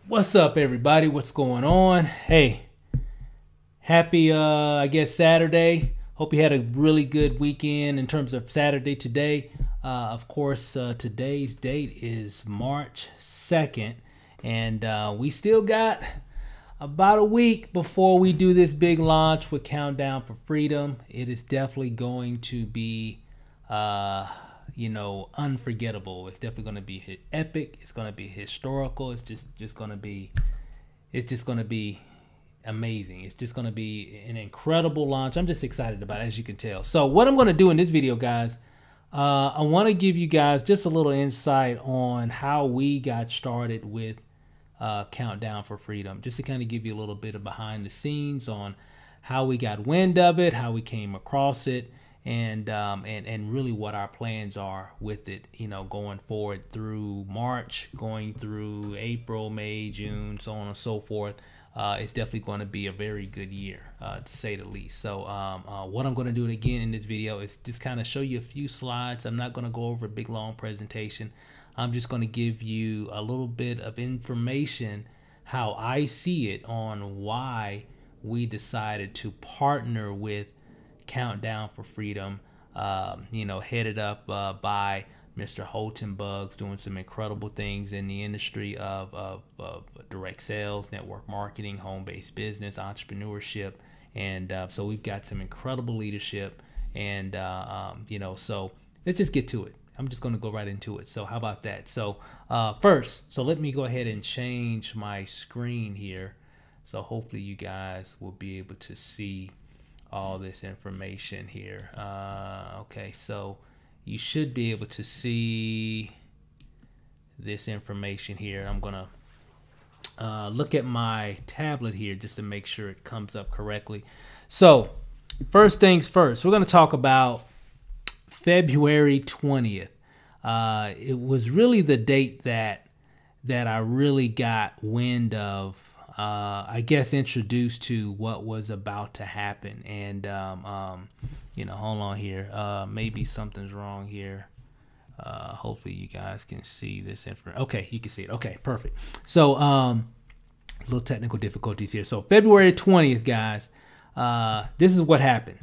What's up, everybody? What's going on? Hey, happy, I guess, Saturday. Hope you had a really good weekend in terms of Saturday today. Of course, today's date is March 2nd, and we still got about a week before we do this big launch with Countdown for Freedom. It is definitely going to be unforgettable. It's definitely going to be epic. It's going to be historical. It's just going to be amazing. It's just going to be an incredible launch. I'm just excited about it, as you can tell. So what I'm going to do in this video, guys, I want to give you guys just a little insight on how we got started with Countdown for Freedom, just to kind of give you a little bit of behind the scenes on how we got wind of it, how we came across it, and really what our plans are with it, going forward through March, going through April, May, June, so on and so forth. It's definitely going to be a very good year, to say the least. So what I'm going to do again in this video is just kind of show you a few slides. I'm not going to go over a big long presentation. I'm just going to give you a little bit of information, how I see it, on why we decided to partner with Countdown for Freedom, headed up by Mr. Holton Buggs, doing some incredible things in the industry of direct sales, network marketing, home-based business, entrepreneurship. And so we've got some incredible leadership. And, so let's just get to it. I'm just going to go right into it. So how about that? So first, let me go ahead and change my screen here. So hopefully you guys will be able to see all this information here. Okay, so you should be able to see this information here. I'm gonna look at my tablet here just to make sure it comes up correctly. So first things first, we're gonna talk about February 20th. It was really the date that I really got wind of, I guess, introduced to what was about to happen. And, hold on here. Maybe something's wrong here. Hopefully you guys can see this information. Okay, you can see it. Okay, perfect. So, little technical difficulties here. So February 20th, guys, this is what happened.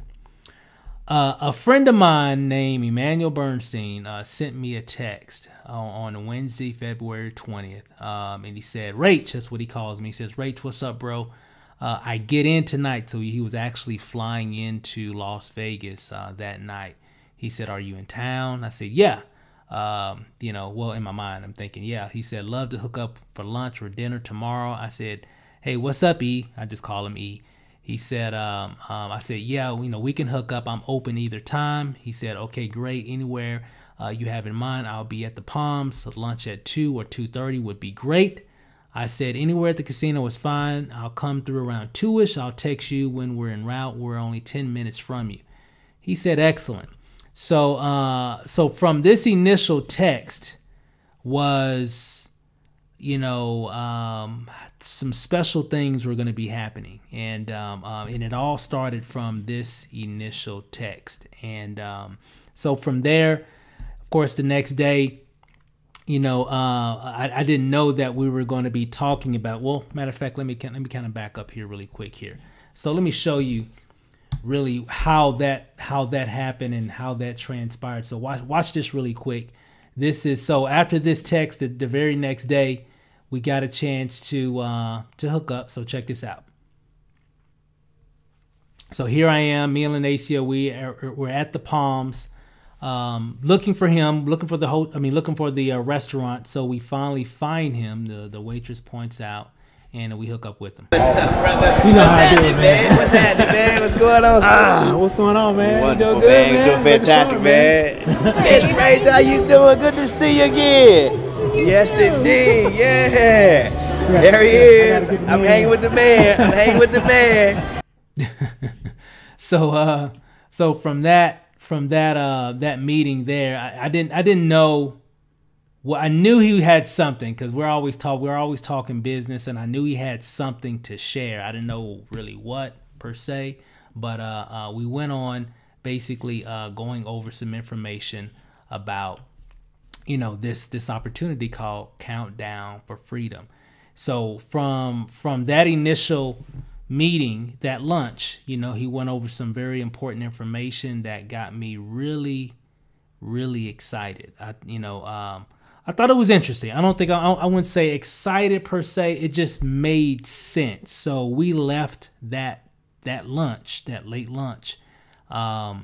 A friend of mine named Emmanuel Bernstein sent me a text on Wednesday, February 20th. And he said, Rach, that's what he calls me. He says, Rach, what's up, bro? I get in tonight. So he was actually flying into Las Vegas that night. He said, are you in town? I said, yeah. In my mind, I'm thinking, yeah. He said, love to hook up for lunch or dinner tomorrow. I said, hey, what's up, E? I just call him E. He said, I said, yeah, we can hook up. I'm open either time. He said, okay, great. Anywhere you have in mind, I'll be at the Palms. So lunch at 2 or 2:30 would be great. I said, anywhere at the casino is fine. I'll come through around 2-ish. I'll text you when we're en route. We're only 10 minutes from you. He said, excellent. So from this initial text was, some special things were going to be happening, and it all started from this initial text. And so from there, of course, the next day, I didn't know that we were going to be talking about. Well, matter of fact, let me kind of back up here really quick here. So let me show you really how that happened and how that transpired. So watch this really quick. This is so after this text, the very next day, we got a chance to hook up. So check this out. So here I am, me and Lanacia, we're at the Palms, looking for him, looking for the restaurant. So we finally find him. The waitress points out, and we hook up with him. What's up, brother? You know What's how I do, happening, man? What's happening, man? What's going on? What's going on, man? Wonderful, You doing good, man. You're doing fantastic, man. Yes, It's Rach. How you doing? Good to see you again. Yes, indeed. Yeah. There he is. I'm hanging with the man. I'm hanging with the man. So from that meeting there, I didn't know. Well, I knew he had something, because we're always talking business, and I knew he had something to share. I didn't know really what per se, but we went on basically going over some information about this opportunity called Countdown for Freedom. So from that initial meeting, that lunch, you know, he went over some very important information that got me really, really excited. I thought it was interesting. I don't think I wouldn't say excited per se. It just made sense. So we left that lunch, that late lunch, a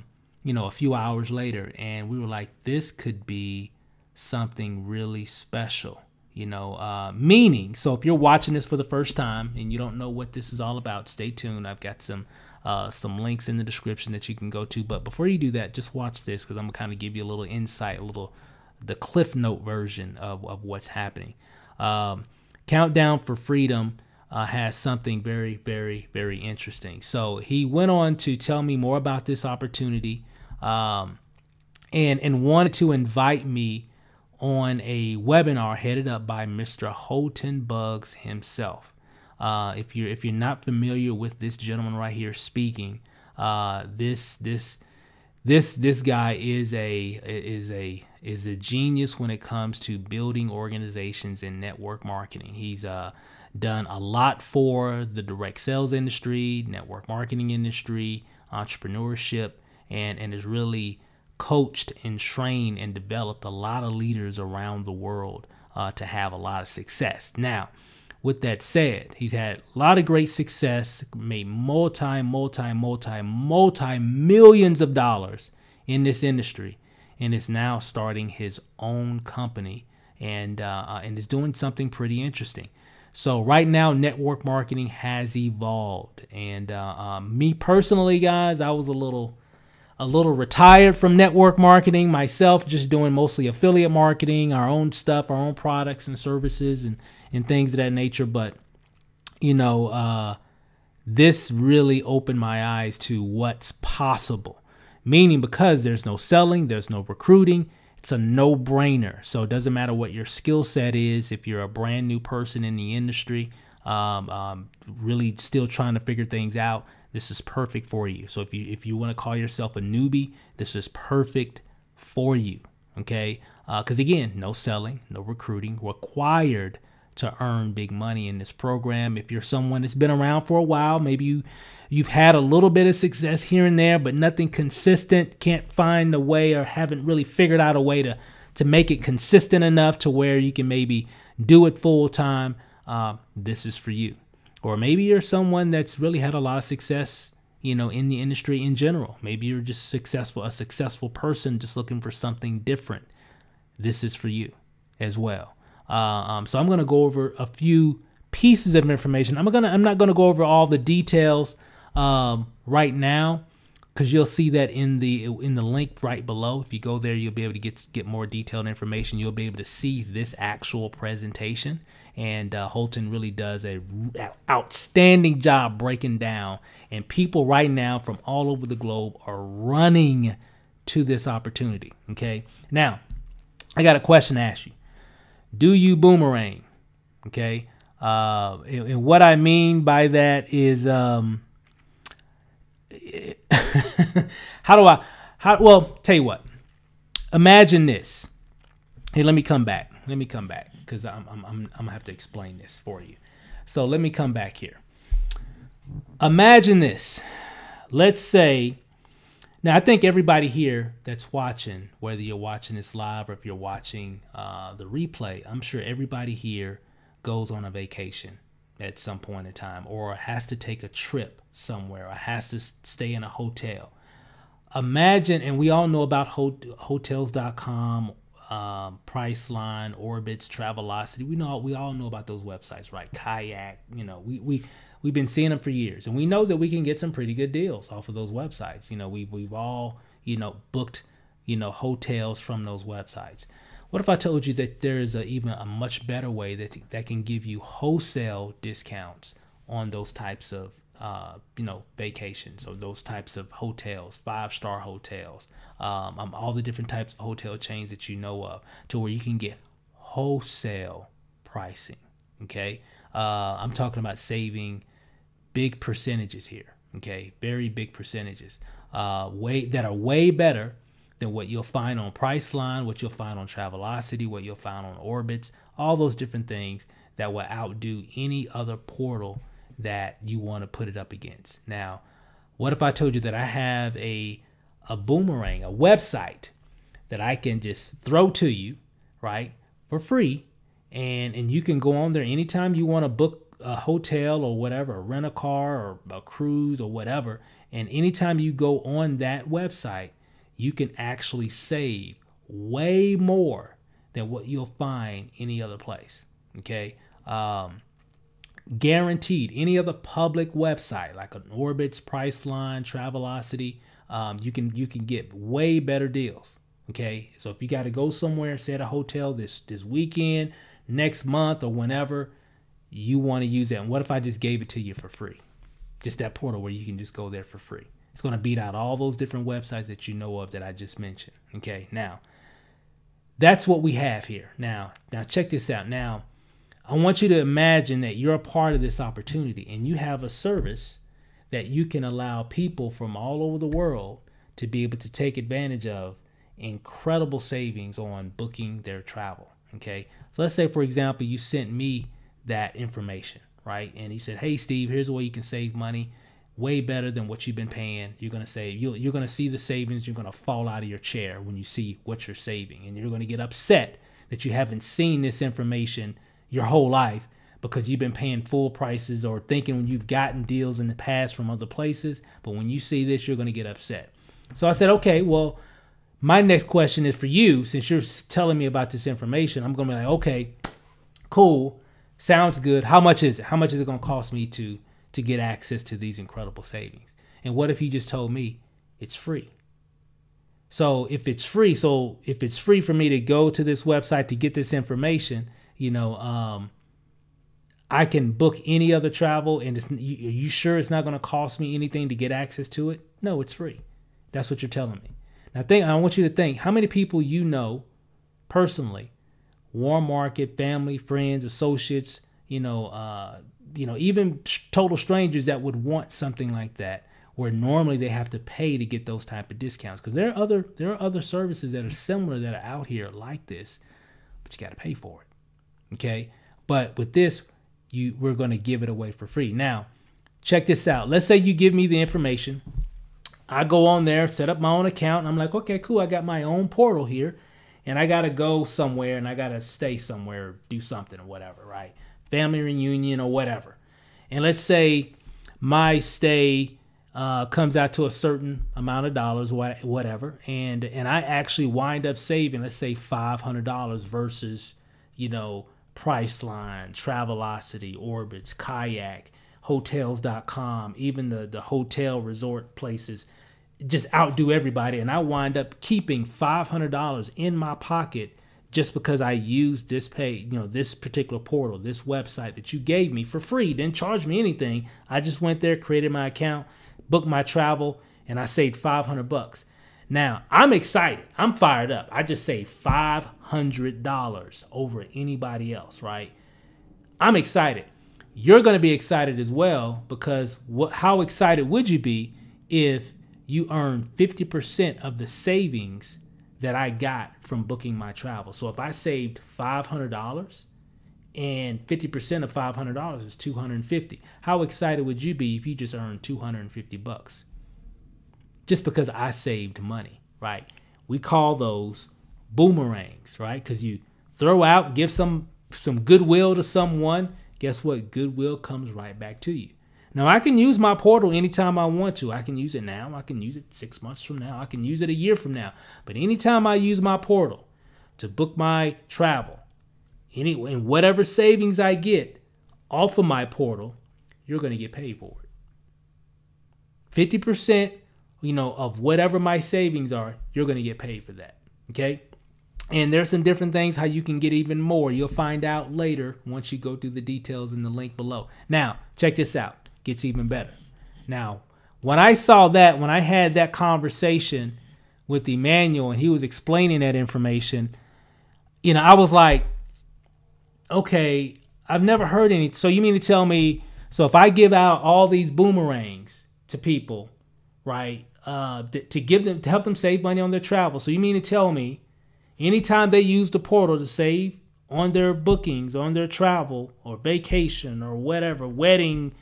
few hours later, and we were like, this could be something really special. Meaning, so if you're watching this for the first time and you don't know what this is all about, stay tuned. I've got some links in the description that you can go to. But before you do that, just watch this, because I'm gonna kind of give you a little insight, the Cliff Note version of what's happening. Countdown4Freedom has something very, very, very interesting. So he went on to tell me more about this opportunity, and wanted to invite me on a webinar headed up by Mr. Holton Buggs himself. If you're not familiar with this gentleman right here speaking, this guy is a genius when it comes to building organizations in network marketing. He's done a lot for the direct sales industry, network marketing industry, entrepreneurship, and has really coached and trained and developed a lot of leaders around the world to have a lot of success. Now, with that said, he's had a lot of great success, made multi-millions of dollars in this industry, and is now starting his own company and is doing something pretty interesting. So right now, network marketing has evolved, and me personally, guys, I was a little retired from network marketing myself, just doing mostly affiliate marketing, our own stuff, our own products and services and things of that nature. But, this really opened my eyes to what's possible, meaning because there's no selling, there's no recruiting. It's a no-brainer. So it doesn't matter what your skill set is. If you're a brand new person in the industry, really still trying to figure things out, this is perfect for you. So if you want to call yourself a newbie, this is perfect for you. Okay, because again, no selling, no recruiting required to earn big money in this program. If you're someone that's been around for a while, maybe you've had a little bit of success here and there, but nothing consistent, can't find a way or haven't really figured out a way to make it consistent enough to where you can maybe do it full time, this is for you. Or maybe you're someone that's really had a lot of success, in the industry in general. Maybe you're just a successful person just looking for something different. This is for you as well. So I'm going to go over a few pieces of information. I'm not going to go over all the details right now, because you'll see that in the link right below. If you go there, you'll be able to get more detailed information. You'll be able to see this actual presentation. And Holton really does a outstanding job breaking down. And people right now from all over the globe are running to this opportunity. Okay. Now, I got a question to ask you. Do you boomerang? Okay. And what I mean by that is, well, tell you what. Imagine this. Hey, let me come back, because I'm gonna have to explain this for you. So let me come back here. Imagine this. Let's say, now I think everybody here that's watching, whether you're watching this live or if you're watching the replay, I'm sure everybody here goes on a vacation at some point in time, or has to take a trip somewhere, or has to stay in a hotel. Imagine, and we all know about hotels.com, Priceline, Orbitz, Travelocity. We all know about those websites, right? Kayak, we've been seeing them for years, and we know that we can get some pretty good deals off of those websites. We've all booked hotels from those websites. What if I told you that there is even a much better way that can give you wholesale discounts on those types of vacations, or those types of hotels, 5-star hotels, all the different types of hotel chains that you know of, to where you can get wholesale pricing. Okay. I'm talking about saving big percentages here. Okay. Very big percentages, that are way better than what you'll find on Priceline, what you'll find on Travelocity, what you'll find on Orbitz, all those different things that will outdo any other portal that you want to put it up against. Now, what if I told you that I have a boomerang, a website that I can just throw to you, right, for free, and you can go on there anytime you want to book a hotel or whatever, rent a car or a cruise or whatever, and anytime you go on that website, you can actually save way more than what you'll find any other place. Okay, guaranteed. Any other public website like an Orbitz, Priceline, Travelocity, you can get way better deals. Okay, so if you got to go somewhere, say at a hotel this weekend, next month, or whenever, you want to use that. And what if I just gave it to you for free? Just that portal where you can just go there for free. It's going to beat out all those different websites that you know of that I just mentioned. Okay, now that's what we have here. Now check this out. Now, I want you to imagine that you're a part of this opportunity and you have a service that you can allow people from all over the world to be able to take advantage of incredible savings on booking their travel. Okay, so let's say, for example, you sent me that information, right? And he said, hey, Steve, here's a way you can save money way better than what you've been paying. You're going to save, you're going to see the savings. You're going to fall out of your chair when you see what you're saving. And you're going to get upset that you haven't seen this information your whole life because you've been paying full prices or thinking when you've gotten deals in the past from other places. But when you see this, you're going to get upset. So I said, okay, well, my next question is for you. Since you're telling me about this information, I'm going to be like, okay, cool. Sounds good. How much is it? How much is it going to cost me to get access to these incredible savings? And what if you just told me it's free? So if it's free for me to go to this website to get this information, I can book any other travel, and are you sure it's not going to cost me anything to get access to it? No, it's free. That's what you're telling me. Now, I want you to think how many people you know personally, warm market, family, friends, associates, even total strangers that would want something like that, where normally they have to pay to get those type of discounts. Because there are other services that are similar that are out here like this, but you got to pay for it. Okay, but with this, we're going to give it away for free. Now, check this out. Let's say you give me the information. I go on there, set up my own account, and I'm like, okay, cool. I got my own portal here, and I got to go somewhere, and I got to stay somewhere, do something or whatever, right? Family reunion or whatever. And let's say my stay comes out to a certain amount of dollars, whatever, and I actually wind up saving, let's say $500 versus, Priceline, Travelocity, Orbitz, Kayak, Hotels.com, even the hotel resort places just outdo everybody. And I wind up keeping $500 in my pocket just because I used this this particular portal, this website that you gave me for free. Didn't charge me anything. I just went there, created my account, booked my travel, and I saved $500. Now, I'm excited. I'm fired up. I just saved $500 over anybody else, right? I'm excited. You're going to be excited as well, because how excited would you be if you earned 50% of the savings that I got from booking my travel? So if I saved $500 and 50% of $500 is $250, how excited would you be if you just earned $250? Just because I saved money, right? We call those boomerangs, right? Because you throw out, give some goodwill to someone. Guess what? Goodwill comes right back to you. Now, I can use my portal anytime I want to. I can use it now. I can use it 6 months from now. I can use it a year from now. But anytime I use my portal to book my travel, and whatever savings I get off of my portal, you're going to get paid for it. 50%, of whatever my savings are, you're going to get paid for that. Okay. And there's some different things how you can get even more. You'll find out later once you go through the details in the link below. Now, check this out. Gets even better. Now, when I saw that, when I had that conversation with Emmanuel and he was explaining that information, I was like, okay, I've never heard any. So you mean to tell me, so if I give out all these boomerangs to people, right, to help them save money on their travel. So you mean to tell me anytime they use the portal to save on their bookings, on their travel or vacation or whatever, wedding,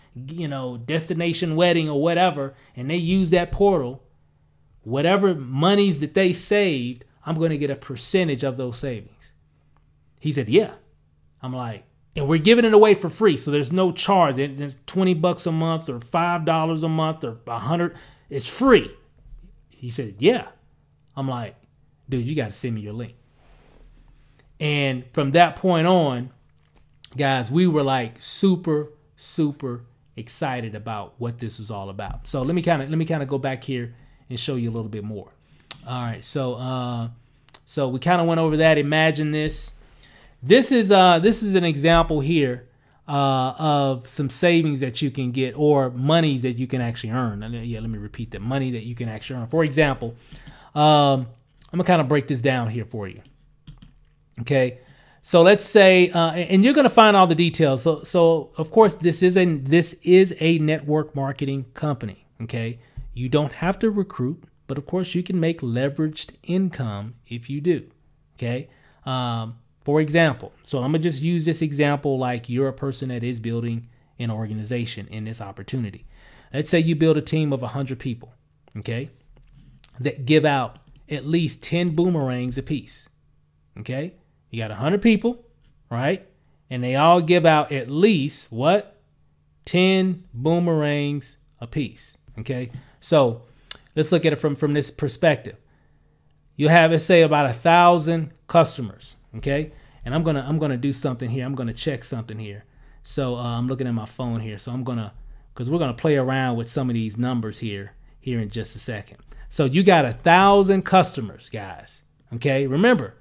destination wedding or whatever, and they use that portal, whatever monies that they saved, I'm going to get a percentage of those savings. He said, yeah. I'm like, and we're giving it away for free. So there's no charge. There's $20 a month or $5 a month or $100. It's free. He said, yeah. I'm like, dude, you got to send me your link. And from that point on, guys, we were like super, super excited about what this is all about. So let me kind of go back here and show you a little bit more. All right. So we kind of went over that. Imagine this. This is an example here of some savings that you can get or monies that you can actually earn. Yeah, let me repeat that. Money that you can actually earn. For example, I'm gonna kind of break this down here for you. Okay, so let's say, and you're gonna find all the details. So of course, this is a network marketing company. Okay, you don't have to recruit, but of course, you can make leveraged income if you do. Okay. For example, so I'm going to just use this example like you're a person that is building an organization in this opportunity. Let's say you build a team of 100 people, okay, that give out at least 10 boomerangs apiece, okay? You got 100 people, right? And they all give out at least, what? 10 boomerangs apiece, okay? So let's look at it from this perspective. You have, let's say, about 1,000 customers. Okay, and I'm gonna do something here. I'm gonna check something here. So I'm looking at my phone here. So because we're gonna play around with some of these numbers here in just a second. So you got 1,000 customers, guys. Okay, remember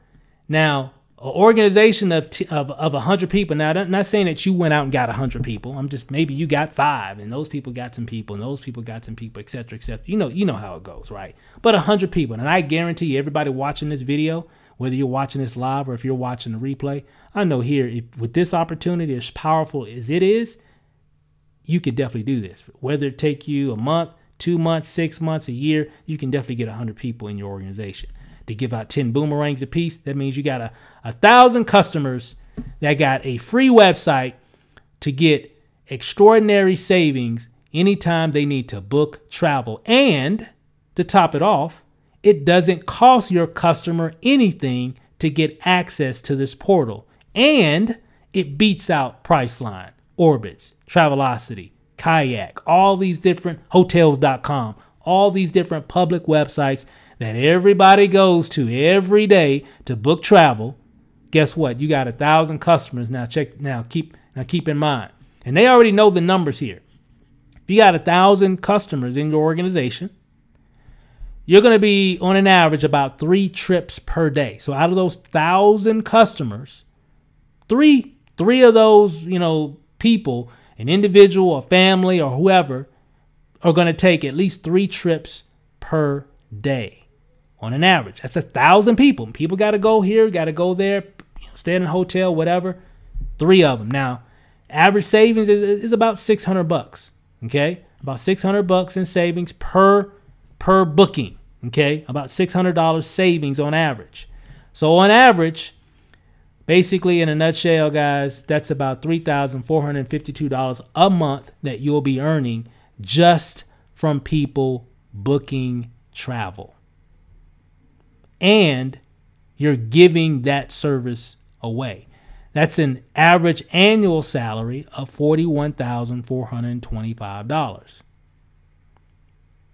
now an organization of 100 people. Now, I'm not saying that you went out and got 100 people. I'm just maybe you got 5, and those people got some people, and those people got some people, etc., etc. You know how it goes, right? But 100 people, and I guarantee you, everybody watching this video, whether you're watching this live or if you're watching the replay, I know here, with this opportunity, as powerful as it is, you can definitely do this. Whether it take you a month, 2 months, 6 months, a year, you can definitely get 100 people in your organization. To give out 10 boomerangs a piece, that means you got 1,000 customers that got a free website to get extraordinary savings anytime they need to book travel. And to top it off, it doesn't cost your customer anything to get access to this portal. And it beats out Priceline, Orbitz, Travelocity, Kayak, all these different hotels.com, all these different public websites that everybody goes to every day to book travel. Guess what? You got 1,000 customers. Keep in mind. And they already know the numbers here. If you got 1,000 customers in your organization, you're going to be on an average about 3 trips per day. So out of those 1,000 customers, three of those, people, an individual, a family, or whoever, are going to take at least 3 trips per day on an average. That's 1,000 people. People got to go here, got to go there, stay in a hotel, whatever. 3 of them. Now, average savings is about $600. Okay, about $600 in savings per booking. Okay, about $600 savings on average. So on average, basically in a nutshell, guys, that's about $3,452 a month that you'll be earning just from people booking travel. And you're giving that service away. That's an average annual salary of $41,425.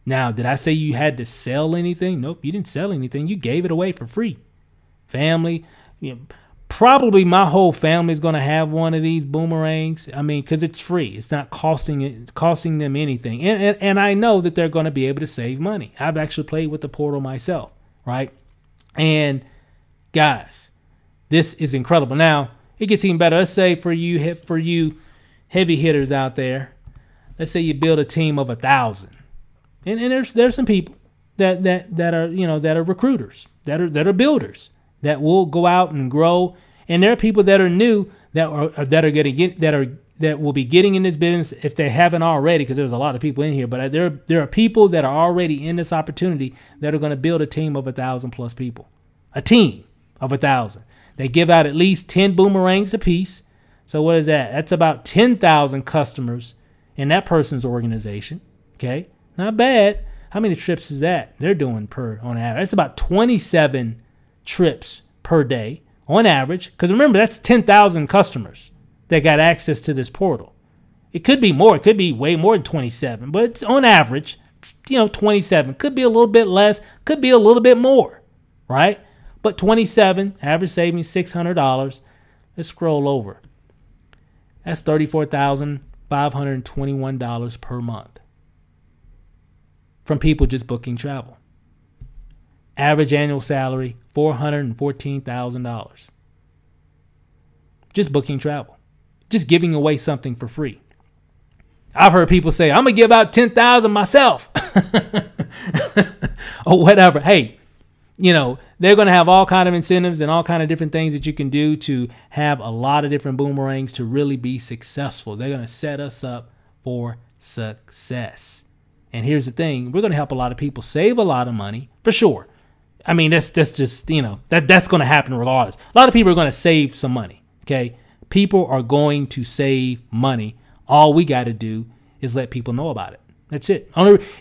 Now, did I say you had to sell anything? Nope, you didn't sell anything. You gave it away for free. Family, probably my whole family is going to have one of these boomerangs. I mean, because it's free. It's not costing them anything. And I know that they're going to be able to save money. I've actually played with the portal myself, right? And guys, this is incredible. Now, it gets even better. Let's say for you heavy hitters out there, let's say you build a team of 1,000. And there's some people that are recruiters, that are builders, that will go out and grow. And there are people that are new that will be getting in this business if they haven't already, because there's a lot of people in here. But there are people that are already in this opportunity that are going to build a team of 1,000 plus people, a team of 1,000 They give out at least 10 boomerangs apiece. So what is that? That's about 10,000 customers in that person's organization. Okay, not bad. How many trips is that they're doing on average? It's about 27 trips per day on average. Because remember, that's 10,000 customers that got access to this portal. It could be more. It could be way more than 27. But it's on average, 27. Could be a little bit less. Could be a little bit more, right? But 27, average savings $600. Let's scroll over. That's $34,521 per month from people just booking travel. Average annual salary, $414,000. Just booking travel. Just giving away something for free. I've heard people say, I'm going to give out 10,000 myself. Or whatever. Hey, they're going to have all kind of incentives and all kind of different things that you can do to have a lot of different boomerangs to really be successful. They're going to set us up for success. And here's the thing. We're going to help a lot of people save a lot of money for sure. I mean, that's just, that's going to happen regardless. A lot of people are going to save some money. Okay. People are going to save money. All we got to do is let people know about it. That's it.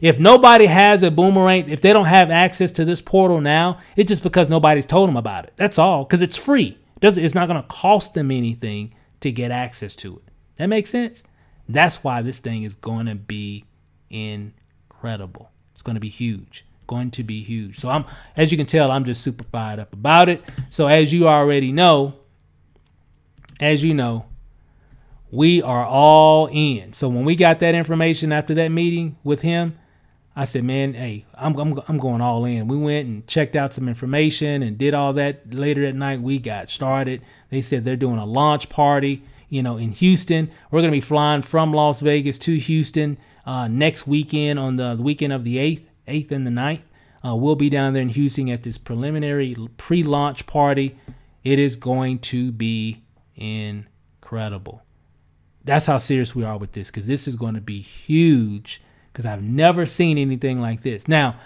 If nobody has a boomerang, if they don't have access to this portal now, it's just because nobody's told them about it. That's all. Because it's free. It's not going to cost them anything to get access to it. That makes sense? That's why this thing is going to be incredible. It's going to be huge. Going to be huge. So as you can tell, I'm just super fired up about it. So as you already know, we are all in. So when we got that information after that meeting with him, I said, man, hey, I'm going all in. We went and checked out some information and did all that. Later that night, we got started. They said they're doing a launch party, in Houston. We're going to be flying from Las Vegas to Houston next weekend on the weekend of the 8th and the 9th. We'll be down there in Houston at this preliminary pre-launch party. It is going to be incredible. That's how serious we are with this, because this is going to be huge, because I've never seen anything like this. Now,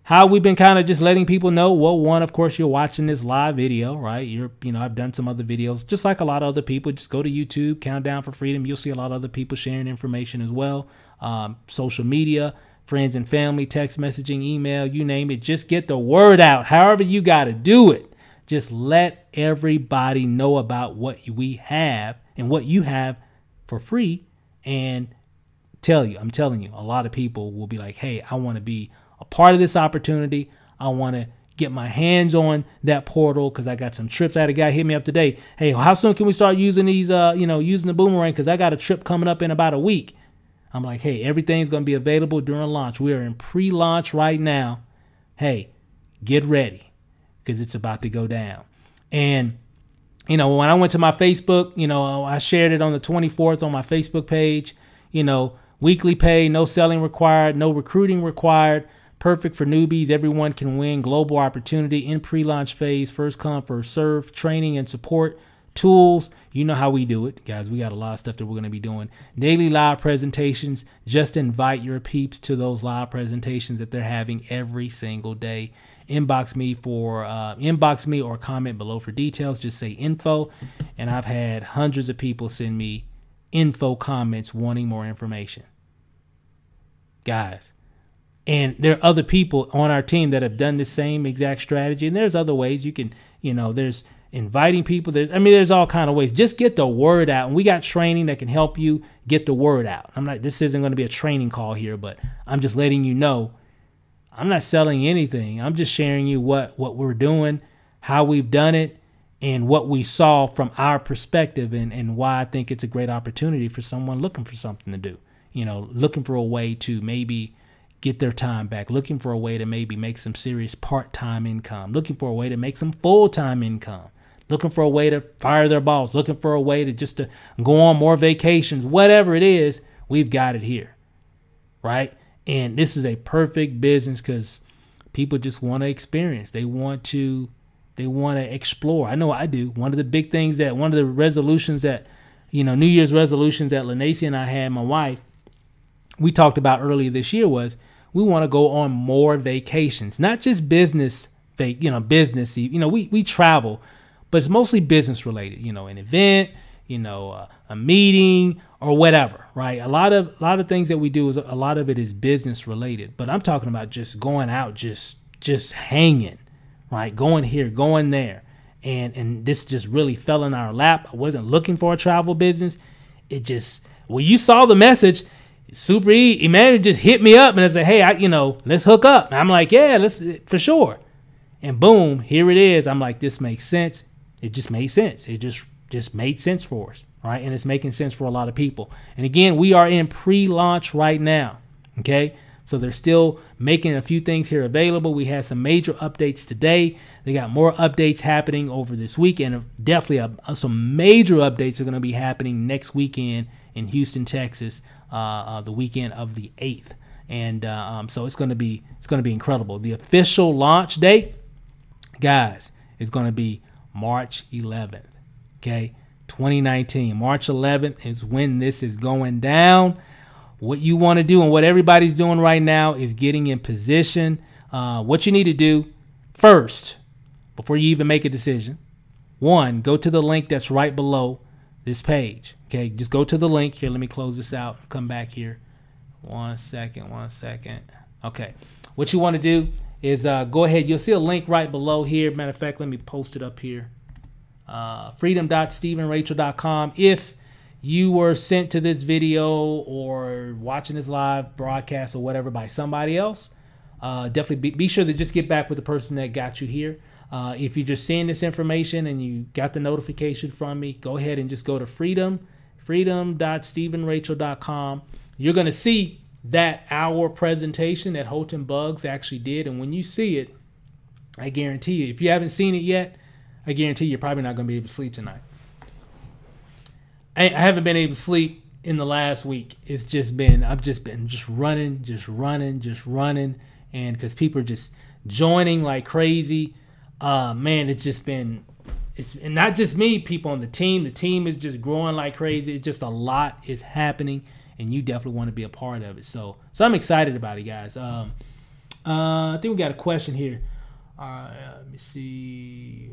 how we've been kind of just letting people know, well, one, of course, you're watching this live video, right? I've done some other videos, just like a lot of other people. Just go to YouTube, Countdown4Freedom. You'll see a lot of other people sharing information as well. Social media, friends and family, text messaging, email, you name it. Just get the word out. However you got to do it. Just let everybody know about what we have and what you have for free, and I'm telling you, a lot of people will be like, hey, I want to be a part of this opportunity. I want to get my hands on that portal because I got some trips. I had a guy hit me up today. Hey, how soon can we start using these, using the boomerang? Because I got a trip coming up in about a week. I'm like, hey, everything's going to be available during launch. We are in pre-launch right now. Hey, get ready because it's about to go down. And when I went to my Facebook, I shared it on the 24th on my Facebook page, weekly pay, no selling required, no recruiting required, perfect for newbies. Everyone can win, global opportunity in pre-launch phase, first come, first serve, training and support tools. You know how we do it, guys. We got a lot of stuff that we're going to be doing. Daily live presentations. Just invite your peeps to those live presentations that they're having every single day. Inbox me or comment below for details. Just say info. And I've had hundreds of people send me info comments wanting more information. Guys. And there are other people on our team that have done the same exact strategy. And there's other ways you can, there's inviting people. There's all kind of ways. Just get the word out. And we got training that can help you get the word out. This isn't going to be a training call here, but I'm just letting you know I'm not selling anything. I'm just sharing you what we're doing, how we've done it, and what we saw from our perspective, and why I think it's a great opportunity for someone looking for something to do. Looking for a way to maybe get their time back, looking for a way to maybe make some serious part-time income, looking for a way to make some full-time income, looking for a way to fire their boss, looking for a way to go on more vacations, whatever it is, we've got it here, right? And this is a perfect business because people just want to experience. They want to explore. I know I do. One of the resolutions that, New Year's resolutions that Lanacia and I had, my wife, we talked about earlier this year was we want to go on more vacations, not just business, businessy. We travel, but it's mostly business related, you know, an event, you know, a meeting or whatever, right? A lot of things that we do is a lot of it is business related, but I'm talking about just going out, just hanging, right? Going here, going there. And this just really fell in our lap. I wasn't looking for a travel business. It just, well, you saw the message, Super Emmanuel just hit me up and I said, hey, let's hook up. And I'm like, yeah, let's, for sure. And boom, here it is. I'm like, this makes sense. It just made sense. It just made sense for us, right? And it's making sense for a lot of people. And again, we are in pre-launch right now, okay? So they're still making a few things here available. We had some major updates today. They got more updates happening over this weekend. Definitely some major updates are going to be happening next weekend in Houston, Texas, the weekend of the 8th. And so it's going to be incredible. The official launch date, guys, is going to be March 11th. Okay, 2019. March 11th is when this is going down. What you want to do and what everybody's doing right now is getting in position. What you need to do first, before you even make a decision, one, go to the link that's right below this page. Okay, just go to the link. Here, let me close this out. Come back here. One second. Okay, what you want to do is go ahead. You'll see a link right below here. Matter of fact, let me post it up here. freedom.stevenrachel.com. If you were sent to this video or watching this live broadcast or whatever by somebody else, definitely be sure to just get back with the person that got you here. If you're just seeing this information and you got the notification from me, go ahead and just go to freedom.stevenrachel.com. You're going to see that our presentation that Houghton Bugs actually did. And when you see it, I guarantee you, if you haven't seen it yet, I guarantee you're probably not going to be able to sleep tonight. I haven't been able to sleep in the last week. I've just been running. And because people are just joining like crazy. Man, and not just me, people on the team. The team is just growing like crazy. It's just a lot is happening, and you definitely want to be a part of it. So I'm excited about it, guys. I think we got a question here. Let me see.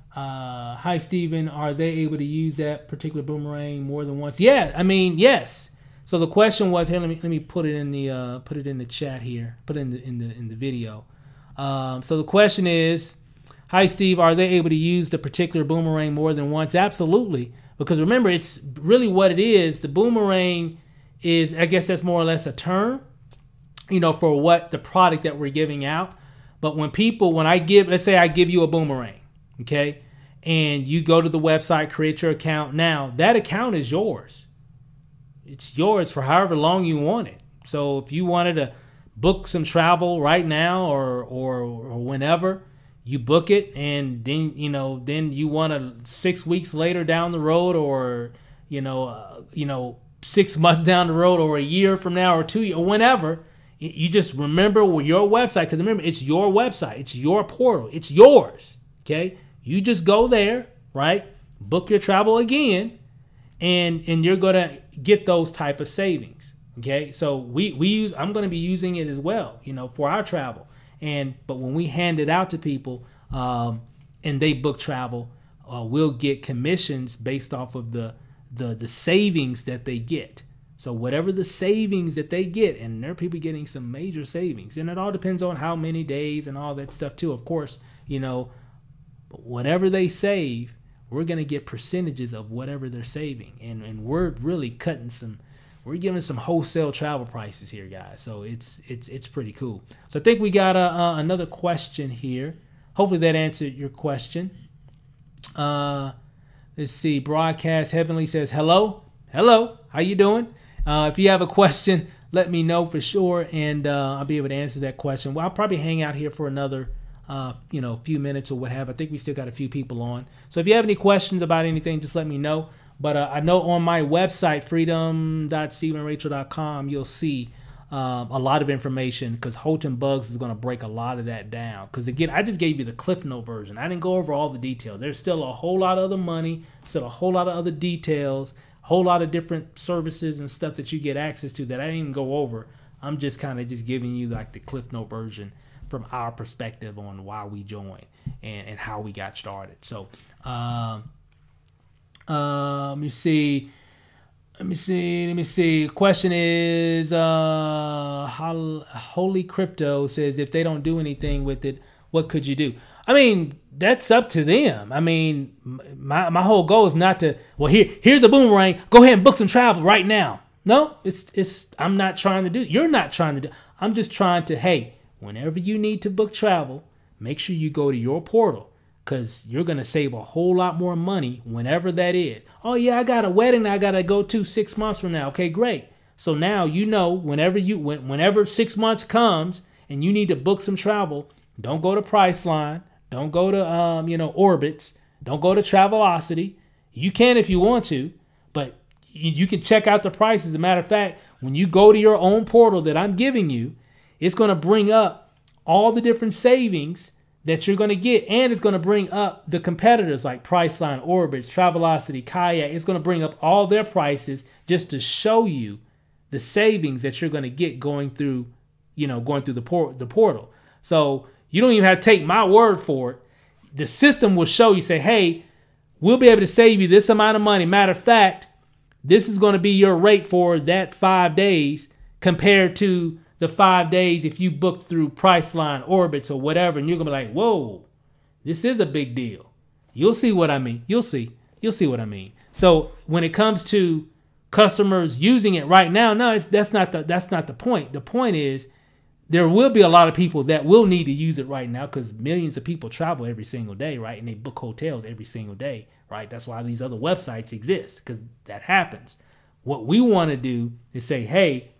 Hi, Steven. Are they able to use that particular boomerang more than once? Yeah, I mean, yes. So the question was here. Let me put it in the chat here. Put it in the video. So the question is, hi, Steve. Are they able to use the particular boomerang more than once? Absolutely. Because remember, it's really what it is. The boomerang is, I guess that's more or less a term, for what the product that we're giving out. But let's say I give you a boomerang, okay? And you go to the website, create your account. Now, that account is yours. It's yours for however long you want it. So if you wanted to book some travel right now or whenever, you book it, and then you want to 6 weeks later down the road, or 6 months down the road, or a year from now, or 2 years, or whenever, you just remember your website, because remember, it's your website, it's your portal, it's yours. Okay, you just go there, right? Book your travel again, and you're gonna get those type of savings. Okay, so I'm going to be using it as well, for our travel. But when we hand it out to people and they book travel, we'll get commissions based off of the savings that they get. So whatever the savings that they get, and there are people getting some major savings, and it all depends on how many days and all that stuff too, of course, but whatever they save, we're going to get percentages of whatever they're saving. And we're really we're giving some wholesale travel prices here, guys. So it's pretty cool. So I think we got another question here. Hopefully that answered your question. Let's see. Broadcast Heavenly says, hello. How you doing? If you have a question, let me know for sure, and I'll be able to answer that question. Well, I'll probably hang out here for another few minutes or what have. I think we still got a few people on. So if you have any questions about anything, just let me know. But I know on my website, freedom.stevenrachel.com, you'll see a lot of information, because Houghton Bugs is going to break a lot of that down. Because, again, I just gave you the Cliff Note version. I didn't go over all the details. There's still a whole lot of other money, still a whole lot of other details, a whole lot of different services and stuff that you get access to that I didn't even go over. I'm just kind of just giving you like the Cliff Note version. from our perspective on why we joined and how we got started. So let me see. Question is, Holy Crypto says, if they don't do anything with it, what could you do? I mean, that's up to them. I mean, my whole goal is not to, well, here's a boomerang. Go ahead and book some travel right now. No, I'm not trying to do, you're not trying to do, I'm just trying to, hey, whenever you need to book travel, make sure you go to your portal, because you're going to save a whole lot more money whenever that is. Oh, yeah, I got a wedding I got to go to 6 months from now. Okay, great. So now you know whenever 6 months comes and you need to book some travel, don't go to Priceline. Don't go to, Orbitz. Don't go to Travelocity. You can if you want to, but you can check out the prices. As a matter of fact, when you go to your own portal that I'm giving you, it's going to bring up all the different savings that you're going to get, and it's going to bring up the competitors like Priceline, Orbitz, Travelocity, Kayak. It's going to bring up all their prices just to show you the savings that you're going to get going through the portal. So you don't even have to take my word for it. The system will show you, say, hey, we'll be able to save you this amount of money. Matter of fact, this is going to be your rate for that 5 days compared to the 5 days if you booked through Priceline, Orbitz, or whatever. And you're going to be like, whoa, this is a big deal. You'll see what I mean. You'll see what I mean. So when it comes to customers using it right now, no, that's not the point. The point is, there will be a lot of people that will need to use it right now, because millions of people travel every single day, right? And they book hotels every single day, right? That's why these other websites exist, because that happens. What we want to do is say, hey,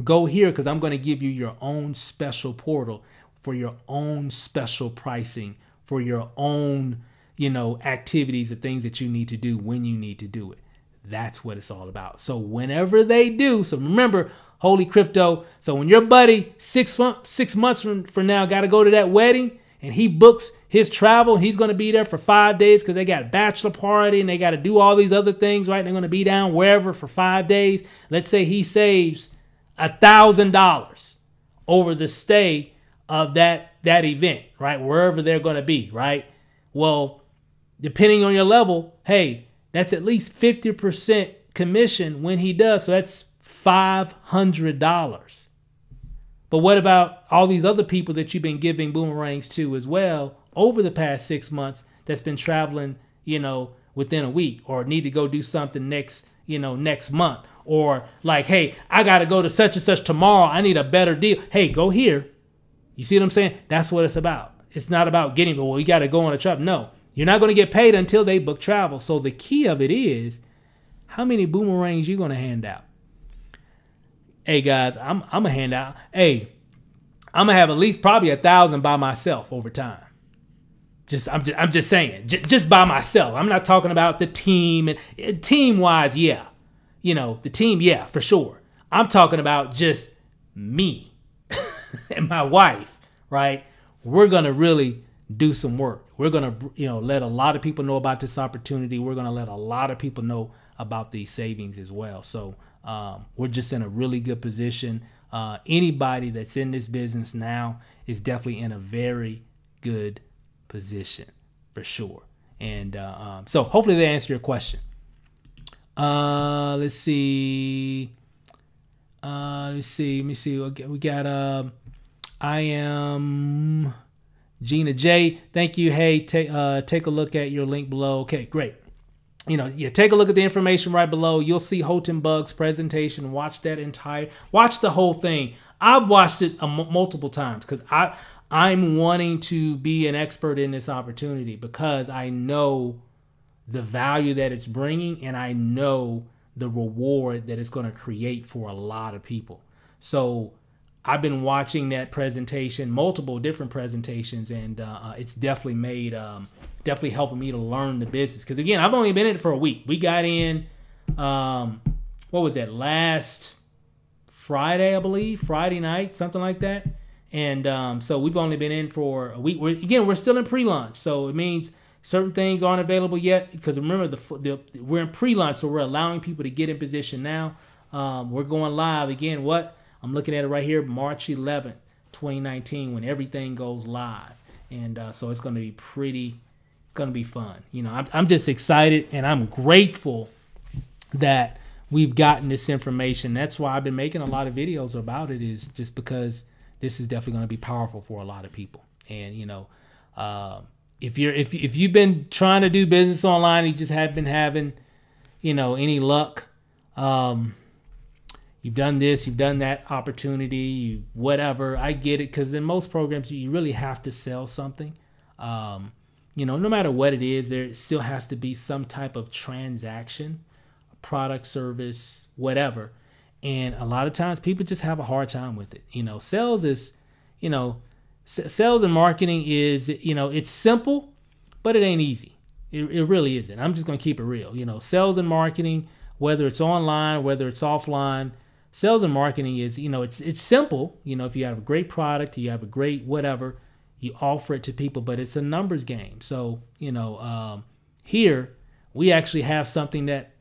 go here, because I'm going to give you your own special portal for your own special pricing, for your own, activities or things that you need to do when you need to do it. That's what it's all about. So whenever they do, so remember, Holy Crypto. So when your buddy 6 months from now got to go to that wedding, and he books his travel, he's going to be there for 5 days because they got a bachelor party and they got to do all these other things, right? They're going to be down wherever for 5 days. Let's say he saves $1,000 over the stay of that event, right? Wherever they're going to be, right? Well, depending on your level, hey, that's at least 50% commission when he does. So that's $500. But what about all these other people that you've been giving boomerangs to as well over the past 6 months that's been traveling, within a week, or need to go do something next month, or like, hey, I got to go to such and such tomorrow. I need a better deal. Hey, go here. You see what I'm saying? That's what it's about. It's not about getting, well, you got to go on a trip. No, you're not going to get paid until they book travel. So the key of it is, how many boomerangs you going to hand out? Hey guys, I'm gonna hand out. Hey, I'm gonna have at least probably 1,000 by myself over time. I'm just saying, just by myself. I'm not talking about the team and team wise. Yeah, the team. Yeah, for sure. I'm talking about just me and my wife. Right? We're gonna really do some work. We're gonna let a lot of people know about this opportunity. We're gonna let a lot of people know about these savings as well. So. We're just in a really good position. Anybody that's in this business now is definitely in a very good position for sure. And so hopefully they answer your question. Let's see. Let me see. We got I am Gina J. Thank you. Hey, take a look at your link below. Okay, great. Take a look at the information right below. You'll see Houghton Bug's presentation. Watch the whole thing. I've watched it multiple times because I'm wanting to be an expert in this opportunity, because I know the value that it's bringing, and I know the reward that it's going to create for a lot of people. So I've been watching that presentation, multiple different presentations, and it's definitely made definitely helping me to learn the business. Because again, I've only been in it for a week. We got in, what was that, last Friday, I believe, Friday night, something like that. And so we've only been in for a week. We're still in pre-launch, so it means certain things aren't available yet. Because remember, we're in pre-launch, so we're allowing people to get in position now. We're going live again. I'm looking at it right here, March 11th. 2019 when everything goes live. And so it's going to be it's going to be fun. I'm just excited, and I'm grateful that we've gotten this information. That's why I've been making a lot of videos about it, is just because this is definitely going to be powerful for a lot of people. And, if you've been trying to do business online, you just haven't been having, any luck. You've done this, you've done that opportunity, whatever. I get it, because in most programs, you really have to sell something. No matter what it is, there still has to be some type of transaction, product, service, whatever. And a lot of times people just have a hard time with it. Sales is, sales and marketing is, it's simple, but it ain't easy. It really isn't. I'm just going to keep it real. Sales and marketing, whether it's online, whether it's offline, sales and marketing is, it's simple. If you have a great product, you have a great whatever, you offer it to people, but it's a numbers game. So, here we actually have something that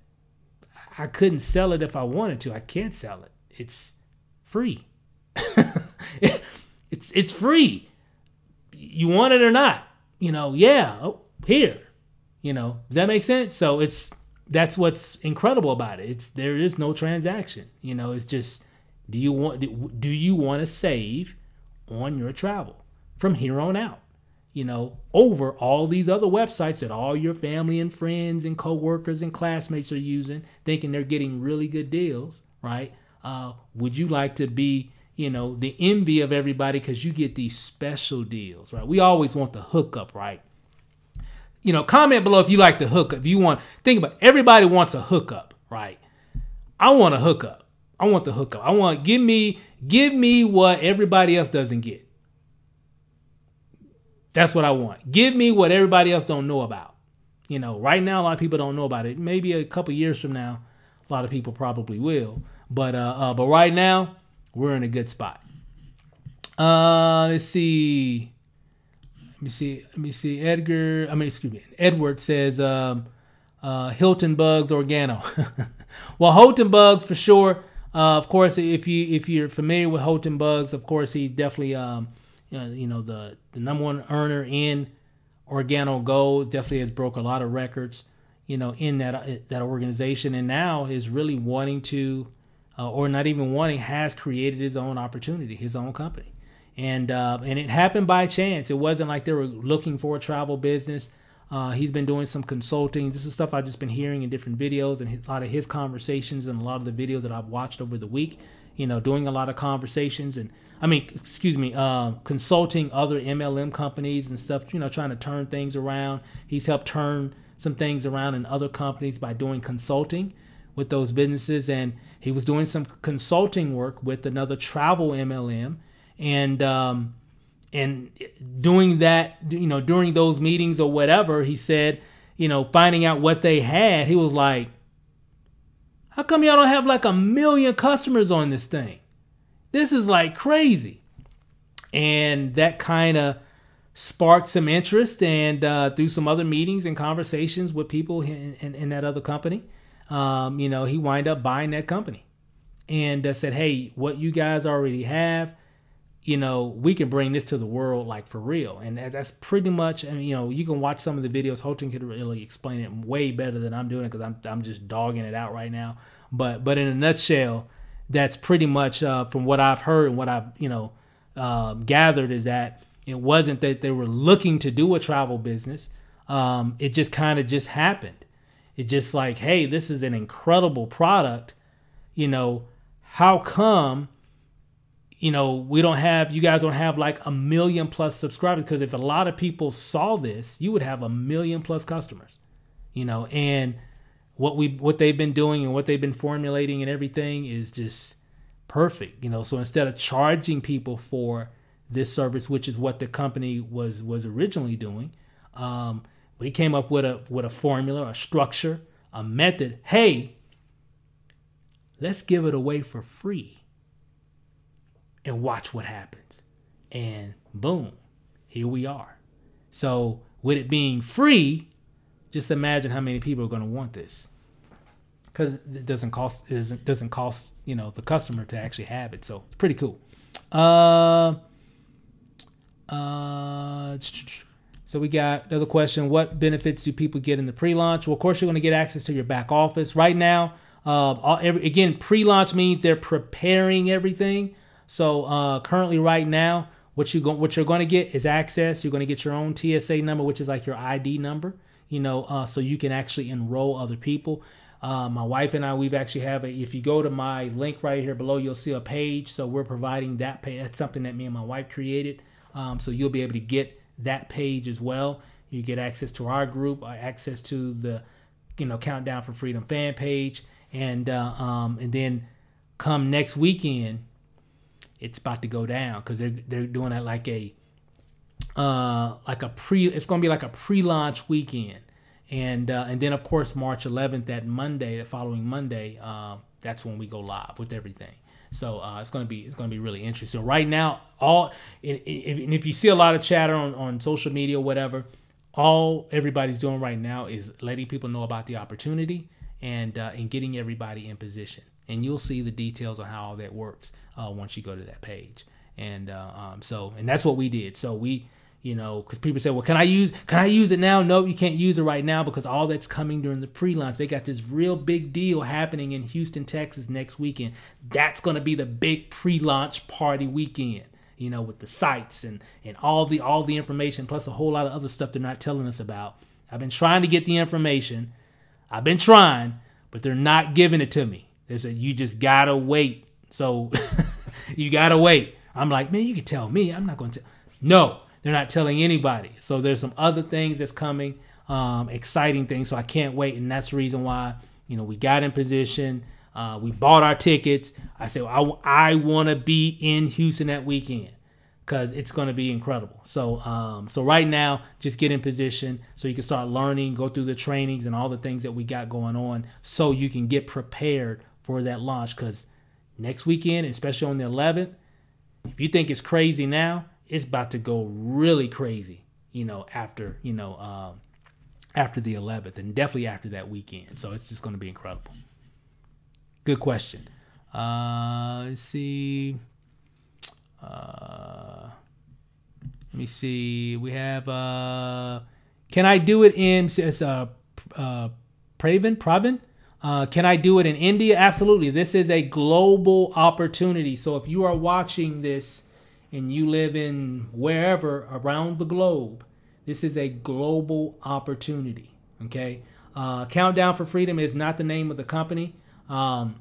I couldn't sell it if I wanted to. I can't sell it. It's free. It's free. You want it or not? Yeah. Oh, here. Does that make sense? So that's what's incredible about it. There is no transaction. It's just, do you want to save on your travel from here on out? Over all these other websites that all your family and friends and coworkers and classmates are using, thinking they're getting really good deals, right? Would you like to be, the envy of everybody because you get these special deals, right? We always want the hookup, right? Comment below if you like the hookup. If you want, think about it. Everybody wants a hookup, right? I want a hookup. I want the hookup. I want, give me what everybody else doesn't get. That's what I want. Give me what everybody else don't know about. Right now, a lot of people don't know about it. Maybe a couple years from now, a lot of people probably will. But right now, we're in a good spot. Let's see. Let me see. Edward says, Hilton Bugs Organo. Well, Hilton Bugs for sure. Of course, if you're familiar with Hilton Bugs, of course, he's definitely, the number one earner in Organo Gold. Definitely has broke a lot of records, in that organization, and now is really wanting to, or not even wanting, has created his own opportunity, his own company. And it happened by chance. It wasn't like they were looking for a travel business. He's been doing some consulting. This is stuff I've just been hearing in different videos and a lot of his conversations and a lot of the videos that I've watched over the week, doing a lot of conversations consulting other MLM companies and stuff, trying to turn things around. He's helped turn some things around in other companies by doing consulting with those businesses. And he was doing some consulting work with another travel MLM. And doing that, during those meetings or whatever, he said, finding out what they had, he was like, how come y'all don't have like 1 million customers on this thing? This is like crazy. And that kind of sparked some interest, and through some other meetings and conversations with people in that other company, he wind up buying that company and said, hey, what you guys already have, we can bring this to the world, like for real. And that's pretty much, you can watch some of the videos. Holton could really explain it way better than I'm doing it, because I'm just dogging it out right now. But in a nutshell, that's pretty much from what I've heard and what I've gathered, is that it wasn't that they were looking to do a travel business. It just kind of just happened. It just like, hey, this is an incredible product. How come you guys don't have like 1 million plus subscribers? Because if a lot of people saw this, you would have 1 million plus customers, and what they've been doing and what they've been formulating and everything is just perfect, So instead of charging people for this service, which is what the company was originally doing, we came up with a formula, a structure, a method. Hey, let's give it away for free and watch what happens. And boom, here we are. So with it being free, just imagine how many people are going to want this, because it doesn't cost the customer to actually have it. So it's pretty cool. So we got another question. What benefits do people get in the pre-launch? Well, of course, you're going to get access to your back office. Right now, again, pre-launch means they're preparing everything. So currently right now, what you're going to get is access. You're going to get your own TSA number, which is like your ID number, so you can actually enroll other people. My wife and I, we've actually if you go to my link right here below, you'll see a page. So we're providing that page. That's something that me and my wife created. So you'll be able to get that page as well. You get access to our group, access to the, Countdown for Freedom fan page. And then come next weekend, it's about to go down because they're doing that it's going to be like a pre-launch weekend. And then of course March 11th, the following Monday, that's when we go live with everything. So it's gonna be really interesting. So right now, if you see a lot of chatter on social media, whatever, all everybody's doing right now is letting people know about the opportunity and getting everybody in position. And you'll see the details on how all that works once you go to that page. And that's what we did. So we. Because people say, well, can I use it now? No, you can't use it right now because all that's coming during the pre-launch. They got this real big deal happening in Houston, Texas next weekend. That's going to be the big pre-launch party weekend, with the sites and all the information, plus a whole lot of other stuff they're not telling us about. I've been trying to get the information. But they're not giving it to me. They said, you just got to wait. So you got to wait. I'm like, man, you can tell me. I'm not going to. No. They're not telling anybody. So there's some other things that's coming, exciting things. So I can't wait. And that's the reason why, we got in position. We bought our tickets. I said, I want to be in Houston that weekend because it's going to be incredible. So right now, just get in position so you can start learning, go through the trainings and all the things that we got going on so you can get prepared for that launch. Because next weekend, especially on the 11th, if you think it's crazy now, it's about to go really crazy, after the 11th and definitely after that weekend. So it's just going to be incredible. Good question. Let's see. Let me see. We have, can I do it in, Pravin? Can I do it in India? Absolutely. This is a global opportunity. So if you are watching this, and you live in wherever around the globe, this is a global opportunity, okay? Countdown for Freedom is not the name of the company. And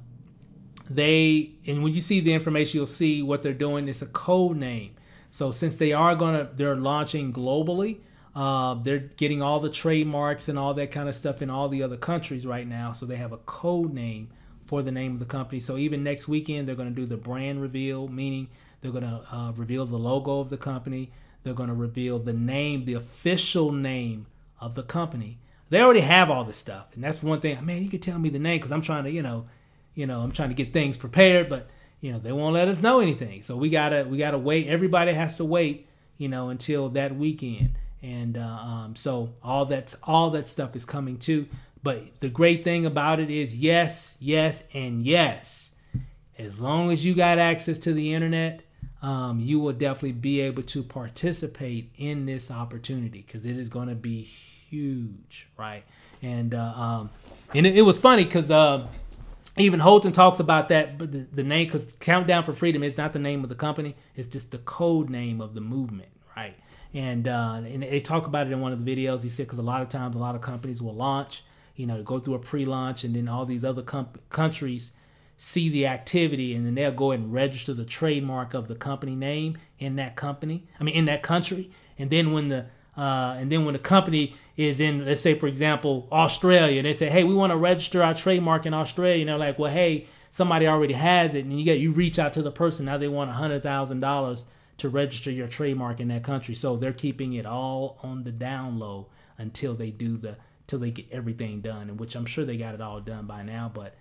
when you see the information, you'll see what they're doing. It's a code name. So since they're launching globally, they're getting all the trademarks and all that kind of stuff in all the other countries right now. So they have a code name for the name of the company. So even next weekend, they're going to do the brand reveal, meaning they're going to reveal the logo of the company. They're going to reveal the name, the official name of the company. They already have all this stuff. And that's one thing, man, you can tell me the name because I'm trying to, I'm trying to get things prepared, but, they won't let us know anything. So we gotta wait. Everybody has to wait, until that weekend. And so all that stuff is coming too. But the great thing about it is yes, yes, and yes. As long as you got access to the internet, you will definitely be able to participate in this opportunity because it is going to be huge, right? And it was funny because even Holton talks about that, but the name, because Countdown for Freedom is not the name of the company, it's just the code name of the movement, right? And they talk about it in one of the videos. He said because a lot of times a lot of companies will launch, go through a pre-launch, and then all these other countries see the activity, and then they'll go and register the trademark of the company name in that country. And then when the company is in, let's say for example, Australia, they say, hey, we want to register our trademark in Australia, and they're like, well, hey, somebody already has it, and you reach out to the person. Now they want $100,000 to register your trademark in that country. So they're keeping it all on the down low until they get everything done, and which I'm sure they got it all done by now, but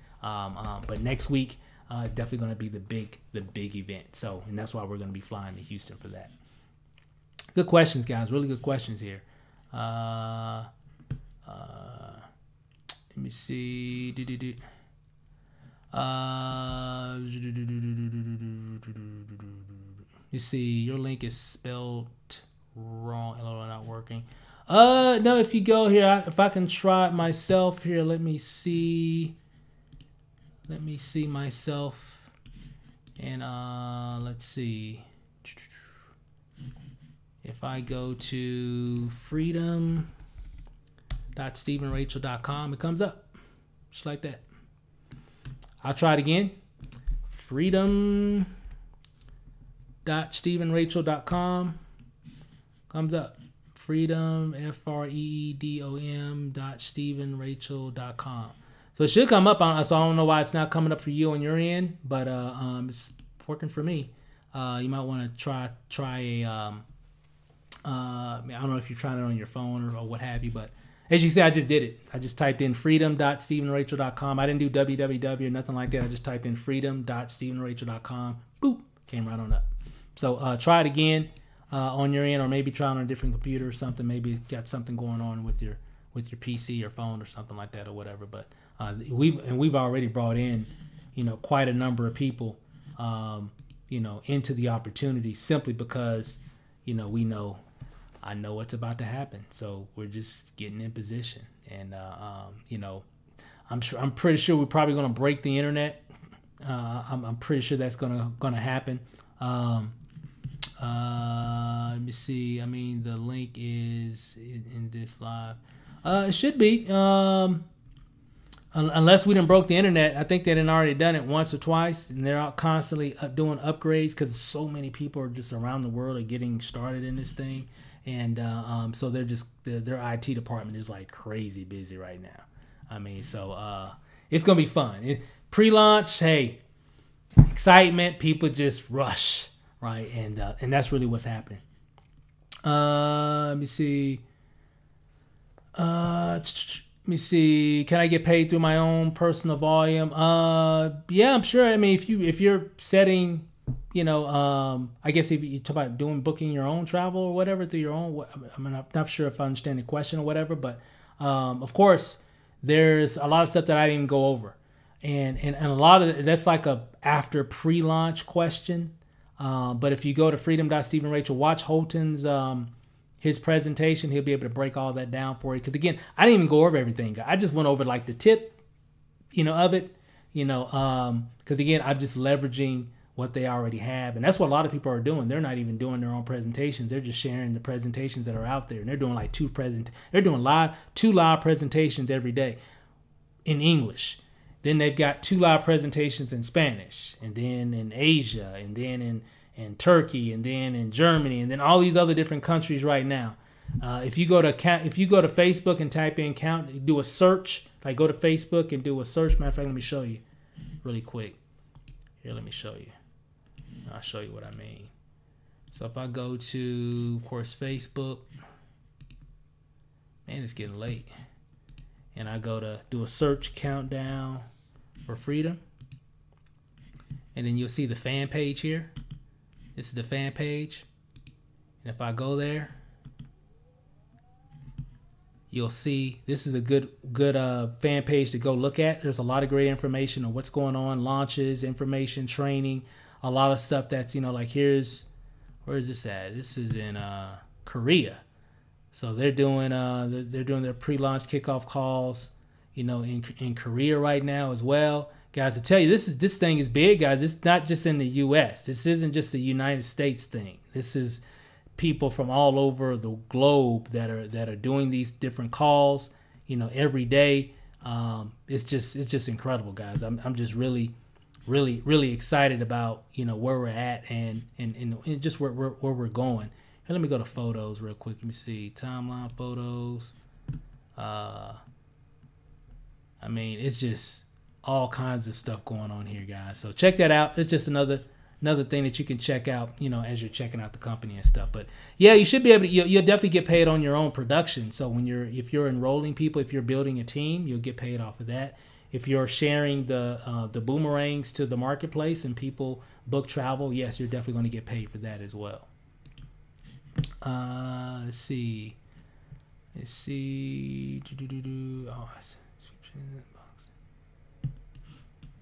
next week definitely going to be the big event. So, and that's why we're going to be flying to Houston for that. Good questions, guys. Really good questions here. Let me see. You see, your link is spelled wrong. Hello, not working. No, if you go here, if I can try it myself here, let me see myself, and let's see. If I go to freedom.stephenrachel.com, it comes up just like that. I'll try it again. Freedom.stephenrachel.com comes up. Freedom, freedom.stephenrachel.com. So it should come up on. So I don't know why it's not coming up for you on your end, but it's working for me. You might want to try a. I don't know if you're trying it on your phone or what have you, but as you see, I just did it. I just typed in freedom.stephenrachel.com. I didn't do www or nothing like that. I just typed in freedom.stephenrachel.com. Boop, came right on up. So try it again on your end, or maybe try it on a different computer or something. Maybe got something going on with your PC or phone or something like that or whatever. But we've already brought in, quite a number of people, into the opportunity simply because, I know what's about to happen. So we're just getting in position, and I'm pretty sure we're probably going to break the internet. I'm pretty sure that's gonna happen. Let me see. I mean, the link is in this live. It should be. Unless we done broke the internet. I think they done already done it once or twice, and they're out constantly doing upgrades because so many people are just around the world are getting started in this thing, and so they're just their IT department is like crazy busy right now. I mean, so it's gonna be fun. Pre-launch, hey, excitement, people just rush, right? And that's really what's happening. Let me see. Let me see. Can I get paid through my own personal volume? Yeah, I'm sure. I mean, if you're setting, I guess if you talk about booking your own travel or whatever through your own, I'm not sure if I understand the question or whatever, but of course, there's a lot of stuff that I didn't even go over, and a lot of that's like a after pre-launch question. But if you go to freedom.stephenrachel, watch Holton's his presentation, he'll be able to break all that down for you. Because again, I didn't even go over everything. I just went over like the tip, of it, because again, I'm just leveraging what they already have. And that's what a lot of people are doing. They're not even doing their own presentations. They're just sharing the presentations that are out there. And they're doing like two live presentations every day in English. Then they've got 2 live presentations in Spanish, and then in Asia, and then in Turkey, and then in Germany, and then all these other different countries right now. If you go to Facebook and type in do a search, like go to Facebook and do a search. Matter of fact, let me show you really quick. Here, let me show you. I'll show you what I mean. So if I go to, of course, Facebook, man, it's getting late. And I go to do a search, Countdown4Freedom. And then you'll see the fan page here. This is the fan page. And if I go there, you'll see this is a good fan page to go look at. There's a lot of great information on what's going on, launches, information, training, a lot of stuff that's, like where is this at? This is in Korea. So they're doing their pre-launch kickoff calls, in Korea right now as well. Guys, I tell you, this thing is big, guys. It's not just in the U.S. This isn't just a United States thing. This is people from all over the globe that are doing these different calls, every day. It's just incredible, guys. I'm just really excited about where we're at and just where we're going. Here, let me go to photos real quick. Let me see timeline photos. I mean, it's just all kinds of stuff going on here, guys. So check that out. It's just another thing that you can check out, as you're checking out the company and stuff. But yeah, you should be able to. You'll definitely get paid on your own production. So if you're enrolling people, if you're building a team, you'll get paid off of that. If you're sharing the boomerangs to the marketplace and people book travel, yes, you're definitely going to get paid for that as well. Let's see. Oh,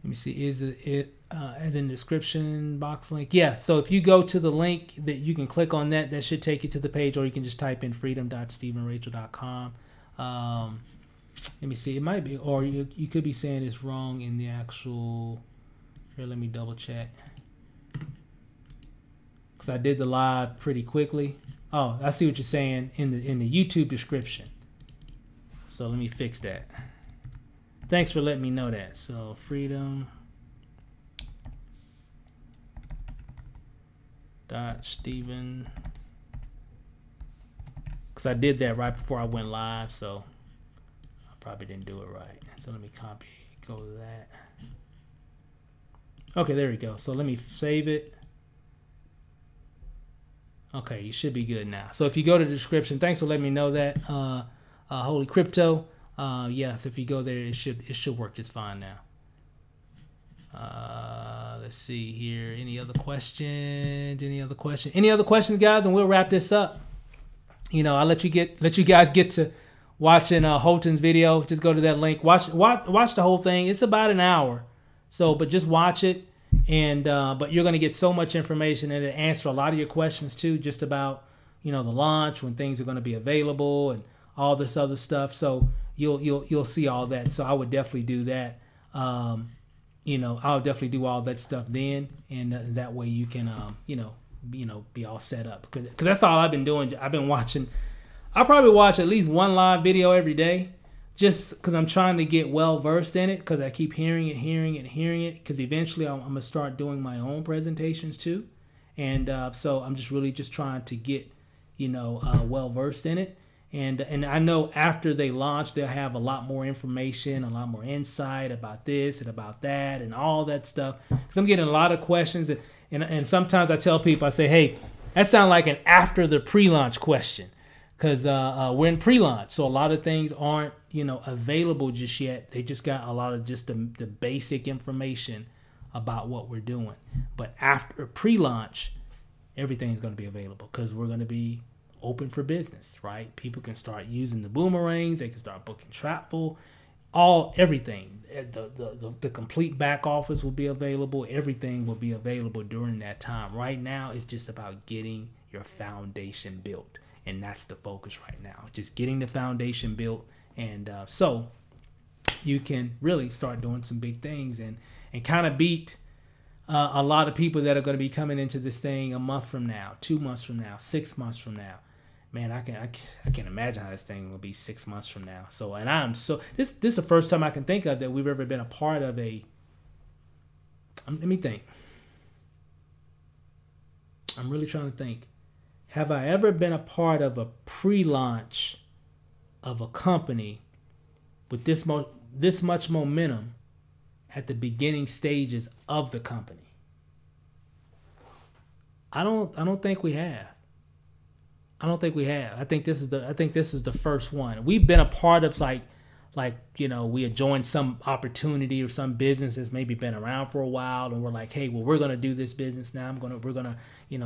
Let me see. Is it as in the description box link? Yeah. So if you go to the link that you can click on that should take you to the page, or you can just type in freedom.stevenrachel.com. Let me see. It might be, or you could be saying it's wrong in the actual. Here, let me double check. Because I did the live pretty quickly. Oh, I see what you're saying in the YouTube description. So let me fix that. Thanks for letting me know that. So freedom Steven, because I did that right before I went live, so I probably didn't do it right. So let me go to that. Okay, there we go. So let me save it. Okay, you should be good now. So if you go to the description, thanks for letting me know that. Holy Crypto. Yes, if you go there, it should work just fine now. Let's see here. Any other questions? Any other questions, guys? And we'll wrap this up. I'll let you guys get to watching Holton's video. Just go to that link. Watch the whole thing. It's about an hour. So, but just watch it. And but you're gonna get so much information, and it answer a lot of your questions too, just about the launch, when things are gonna be available, and all this other stuff. So you'll see all that. So I would definitely do that. I'll definitely do all that stuff then, and that way you can be all set up. Because that's all I've been doing. I've been watching. I probably watch at least one live video every day, just because I'm trying to get well versed in it. Because I keep hearing it. Because eventually I'm gonna start doing my own presentations too, and so I'm just trying to get well versed in it. And I know after they launch, they'll have a lot more information, a lot more insight about this and about that and all that stuff. Because I'm getting a lot of questions, and sometimes I tell people, I say, hey, that sounds like an after the pre-launch question, because we're in pre-launch, so a lot of things aren't available just yet. They just got a lot of just the basic information about what we're doing. But after pre-launch, everything's going to be available, because we're going to be open for business, right? People can start using the boomerangs. They can start booking travel, everything. The complete back office will be available. Everything will be available during that time. Right now, it's just about getting your foundation built, and that's the focus right now. Just getting the foundation built, and so you can really start doing some big things and kind of beat a lot of people that are going to be coming into this thing a month from now, 2 months from now, 6 months from now. Man, I can imagine how this thing will be 6 months from now. So, and I'm so this is the first time I can think of that we've ever been a part of a. Let me think. I'm really trying to think. Have I ever been a part of a pre-launch of a company with this much momentum at the beginning stages of the company? I don't think we have. I think this is the first one. We've been a part of like we had joined some opportunity or some business that's maybe been around for a while, and we're like, hey, well, we're gonna do this business now. We're gonna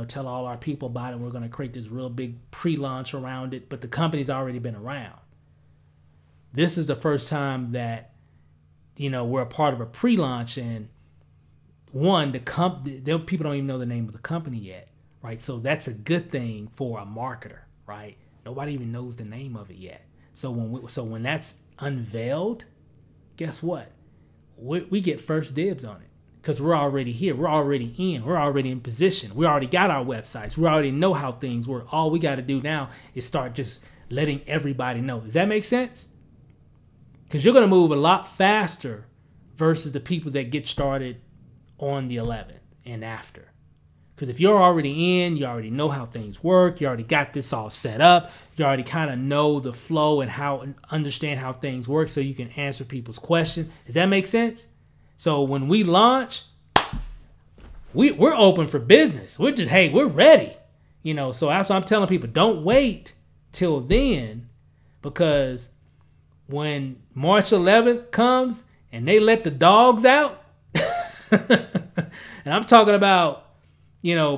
tell all our people about it. We're gonna create this real big pre-launch around it. But the company's already been around. This is the first time that we're a part of a pre-launch, and the people don't even know the name of the company yet. Right, so that's a good thing for a marketer, right? Nobody even knows the name of it yet. So when that's unveiled, guess what? We get first dibs on it, because we're already here. We're already in. We're already in position. We already got our websites. We already know how things work. All we got to do now is start just letting everybody know. Does that make sense? Because you're going to move a lot faster versus the people that get started on the 11th and after. Because if you're already in, you already know how things work. You already got this all set up. You already kind of know the flow and understand how things work, so you can answer people's questions. Does that make sense? So when we launch, we're open for business. We're just, hey, we're ready. So that's what I'm telling people. Don't wait till then, because when March 11th comes and they let the dogs out, and I'm talking about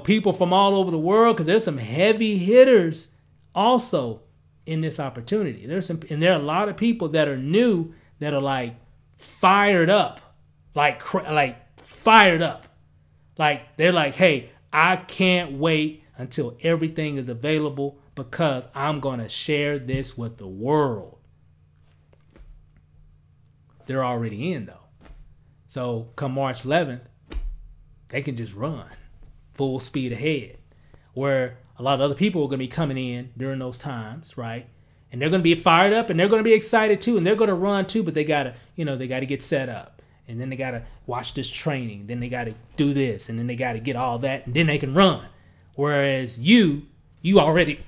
people from all over the world, because there's some heavy hitters also in this opportunity. There are a lot of people that are new that are like fired up like fired up. Like they're like, hey, I can't wait until everything is available because I'm going to share this with the world. They're already in though. So come March 11th, they can just run full speed ahead, where a lot of other people are going to be coming in during those times, right? And they're going to be fired up and they're going to be excited too. And they're going to run too, but they got to get set up. And then they got to watch this training. Then they got to do this. And then they got to get all that. And then they can run. Whereas you already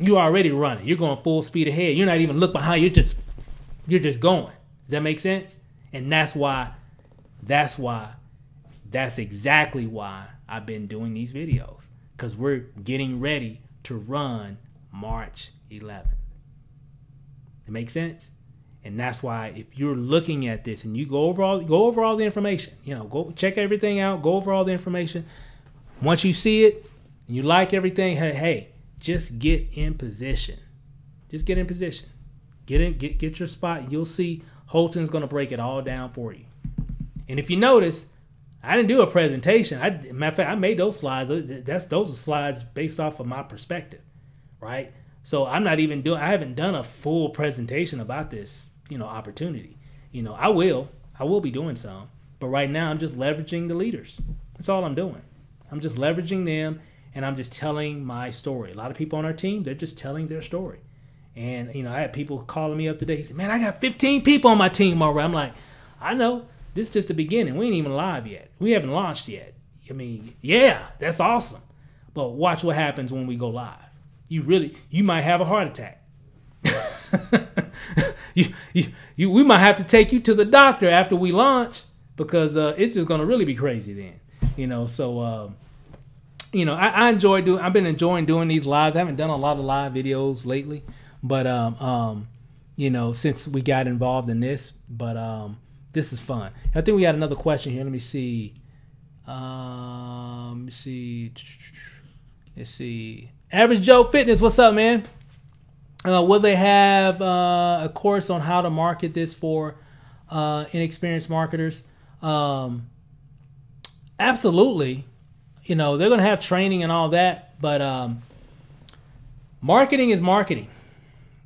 running. You're going full speed ahead. You're not even looking behind. You're just going. Does that make sense? And that's exactly why I've been doing these videos. Because we're getting ready to run March 11th. It makes sense? And that's why if you're looking at this and you go over all the information, go check everything out, go over all the information. Once you see it and you like everything, hey, just get in position. Just get in position. Get your spot. You'll see Holton's going to break it all down for you. And if you notice, I didn't do a presentation. Matter of fact, I made those slides. Those are slides based off of my perspective, right? So I haven't done a full presentation about this, opportunity. I will be doing some, but right now I'm just leveraging the leaders. That's all I'm doing. I'm just leveraging them and I'm just telling my story. A lot of people on our team, they're just telling their story. And, I had people calling me up today. He said, man, I got 15 people on my team already. I'm like, I know. This is just the beginning. We ain't even live yet. We haven't launched yet. I mean, yeah, that's awesome. But watch what happens when we go live. You might have a heart attack. We might have to take you to the doctor after we launch because it's just going to really be crazy then. So, I've been enjoying doing these lives. I haven't done a lot of live videos lately, but, since we got involved in this, but, this is fun. I think we got another question here. Let me see. Let's see. Average Joe Fitness, what's up, man? Will they have a course on how to market this for inexperienced marketers? Absolutely. They're going to have training and all that, but marketing is marketing.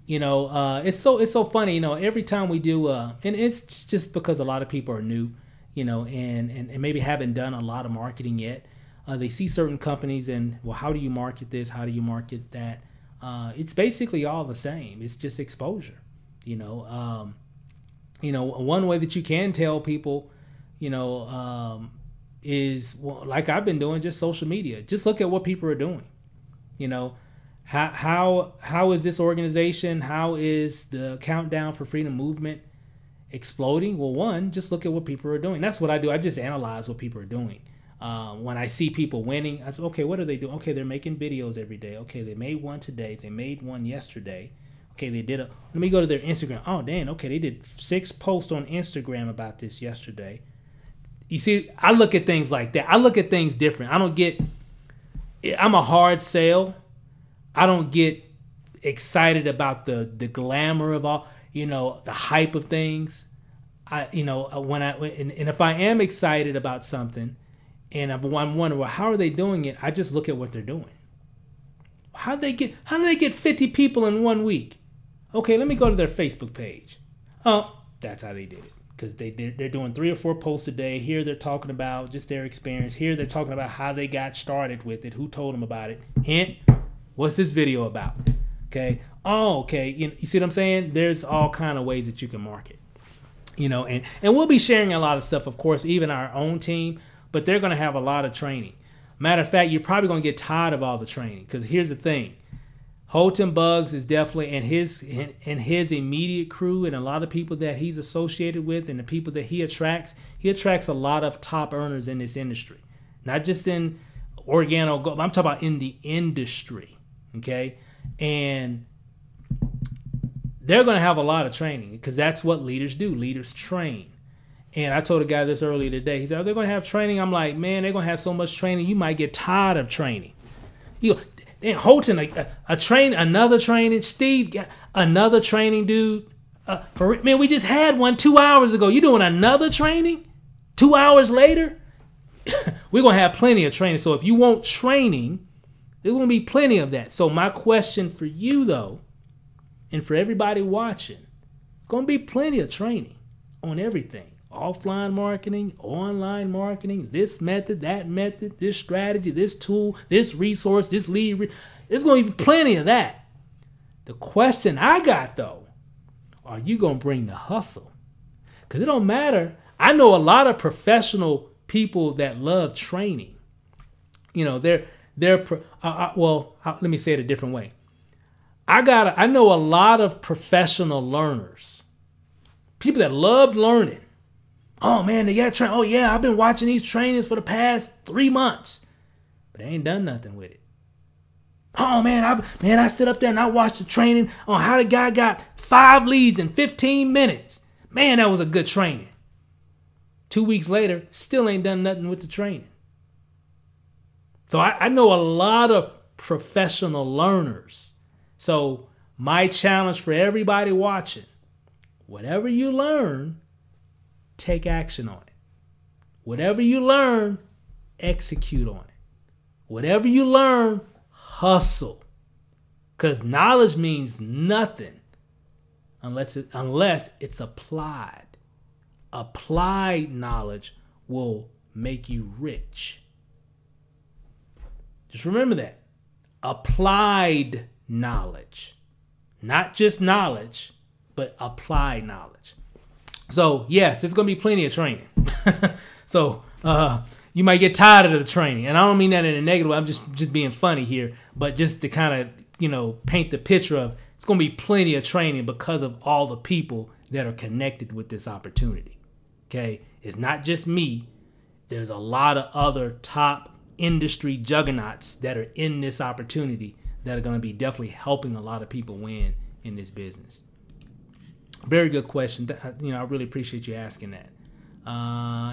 It's so funny, every time we do, and it's just because a lot of people are new, and maybe haven't done a lot of marketing yet. They see certain companies and, well, how do you market this? How do you market that? It's basically all the same. It's just exposure, one way that you can tell people, is, well, like I've been doing, just social media. Just look at what people are doing, How is this organization, how is the Countdown4Freedom movement exploding? Well, one, just look at what people are doing. That's what I do. I just analyze what people are doing. When I see people winning, I say, okay, what are they doing? Okay, they're making videos every day. Okay, they made one today. They made one yesterday. Okay, let me go to their Instagram. Oh, damn, okay, they did 6 posts on Instagram about this yesterday. You see, I look at things like that. I look at things different. I'm a hard sell. I don't get excited about the glamour of all, the hype of things. And if I am excited about something and I'm wondering, well, how are they doing it? I just look at what they're doing. How do they get 50 people in 1 week? Okay, let me go to their Facebook page. Oh, that's how they did it. Because they're doing 3 or 4 posts a day. Here they're talking about just their experience. Here they're talking about how they got started with it, who told them about it. Hint, what's this video about? Okay. Oh, okay. You see what I'm saying? There's all kind of ways that you can market. And we'll be sharing a lot of stuff, of course, even our own team, but they're going to have a lot of training. Matter of fact, you're probably going to get tired of all the training because here's the thing. Holton Buggs is definitely, and his immediate crew and a lot of people that he's associated with and the people that he attracts a lot of top earners in this industry. Not just in I'm talking about in the industry, okay? And they're going to have a lot of training because that's what leaders do. Leaders train. And I told a guy this earlier today. He said, they're going to have training. I'm like, man, they're going to have so much training, you might get tired of training. And Holton, another training. Steve, another training, dude. Man, we just had one 2 hours ago. You doing another training? 2 hours later, we're going to have plenty of training. So if you want training, there's going to be plenty of that. So my question for you, though, and for everybody watching, it's going to be plenty of training on everything. Offline marketing, online marketing, this method, that method, this strategy, this tool, this resource, this lead. There's going to be plenty of that. The question I got, though, are you going to bring the hustle? Because it don't matter. I know a lot of professional people that love training. You know, let me say it a different way. I know a lot of professional learners, people that love learning. Oh man, they got train. Oh yeah, I've been watching these trainings for the past 3 months, but they ain't done nothing with it. Oh man, I sit up there and I watched the training on how the guy got 5 leads in 15 minutes. Man, that was a good training. 2 weeks later, still ain't done nothing with the training. So I know a lot of professional learners. So my challenge for everybody watching, whatever you learn, take action on it. Whatever you learn, execute on it. Whatever you learn, hustle. Because knowledge means nothing unless it's applied. Applied knowledge will make you rich. Just remember that. Applied knowledge. Not just knowledge, but applied knowledge. So yes, there's going to be plenty of training. So you might get tired of the training. And I don't mean that in a negative way. I'm just being funny here. But just to kind of, paint the picture of it's going to be plenty of training because of all the people that are connected with this opportunity. Okay. It's not just me. There's a lot of other top industry juggernauts that are in this opportunity that are going to be definitely helping a lot of people win in this business. Very good question. I really appreciate you asking that.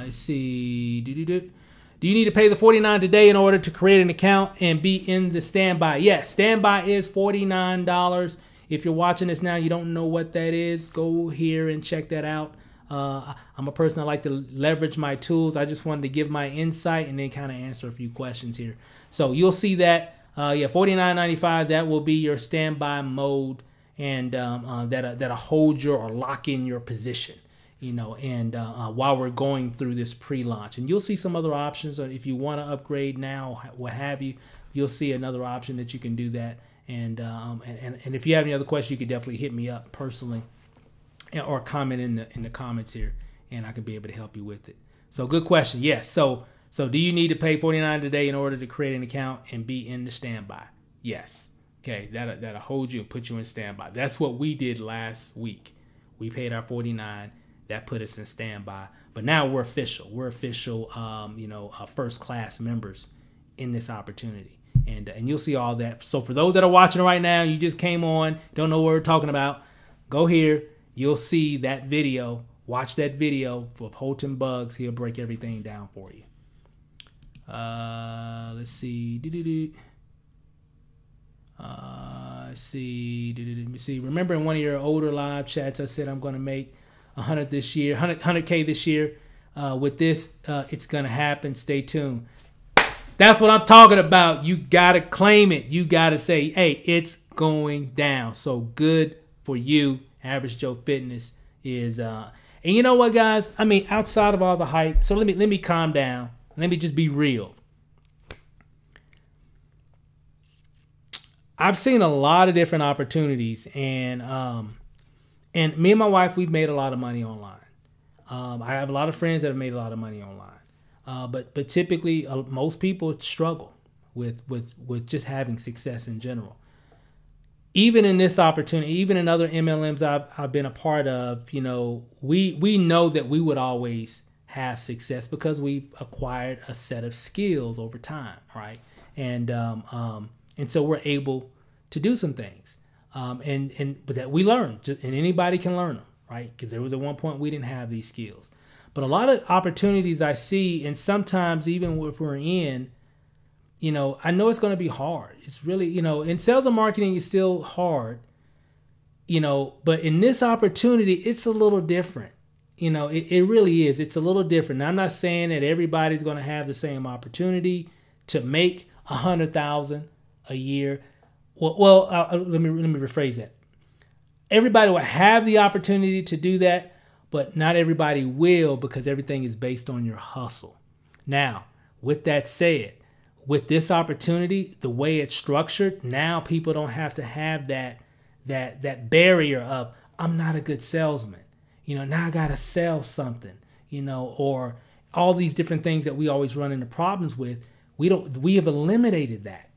Let's see. Do you need to pay the $49 today in order to create an account and be in the standby? Yes, standby is $49. If you're watching this now, you don't know what that is, go here and check that out. I'm a person I like to leverage my tools. I just wanted to give my insight and then kind of answer a few questions here. So you'll see that, $49.95. That will be your standby mode, and that'll hold your or lock in your position. While we're going through this pre-launch, and you'll see some other options. If you want to upgrade now, what have you, you'll see another option that you can do that. And if you have any other questions, you can definitely hit me up personally or comment in the comments here, and I can be able to help you with it. So good question. Yes. So do you need to pay $49 today in order to create an account and be in the standby? Yes. Okay. That'll hold you and put you in standby. That's what we did last week. We paid our $49. That put us in standby. But now we're official. We're official, first class members in this opportunity. And you'll see all that. So for those that are watching right now, you just came on, don't know what we're talking about, go here. You'll see that video. Watch that video of Holton Bugs. He'll break everything down for you. Let's see. Let's see. Remember in one of your older live chats, I said I'm going to make 100 this year, 100K this year. With this, it's going to happen. Stay tuned. That's what I'm talking about. You got to claim it. You got to say, hey, it's going down. So good for you. Average Joe Fitness is, and you know what, guys? I mean, outside of all the hype, so let me calm down. Let me just be real. I've seen a lot of different opportunities, and me and my wife, we've made a lot of money online. I have a lot of friends that have made a lot of money online. But typically, most people struggle with just having success in general. Even in this opportunity, even in other MLMs I've been a part of, we know that we would always have success because we've acquired a set of skills over time, right? And so we're able to do some things, but that we learn, and anybody can learn them, right? Because there was at one point we didn't have these skills. But a lot of opportunities I see, and sometimes even if we're in, I know it's going to be hard. It's really, in sales and marketing, it's still hard, but in this opportunity, it's a little different. You know, it really is. It's a little different. Now, I'm not saying that everybody's going to have the same opportunity to make $100,000 a year. Well, let me rephrase that. Everybody will have the opportunity to do that, but not everybody will, because everything is based on your hustle. Now, with that said, with this opportunity, the way it's structured, now people don't have to have that barrier of, I'm not a good salesman. You know, now I got to sell something, you know, or all these different things that we always run into problems with. We have eliminated that.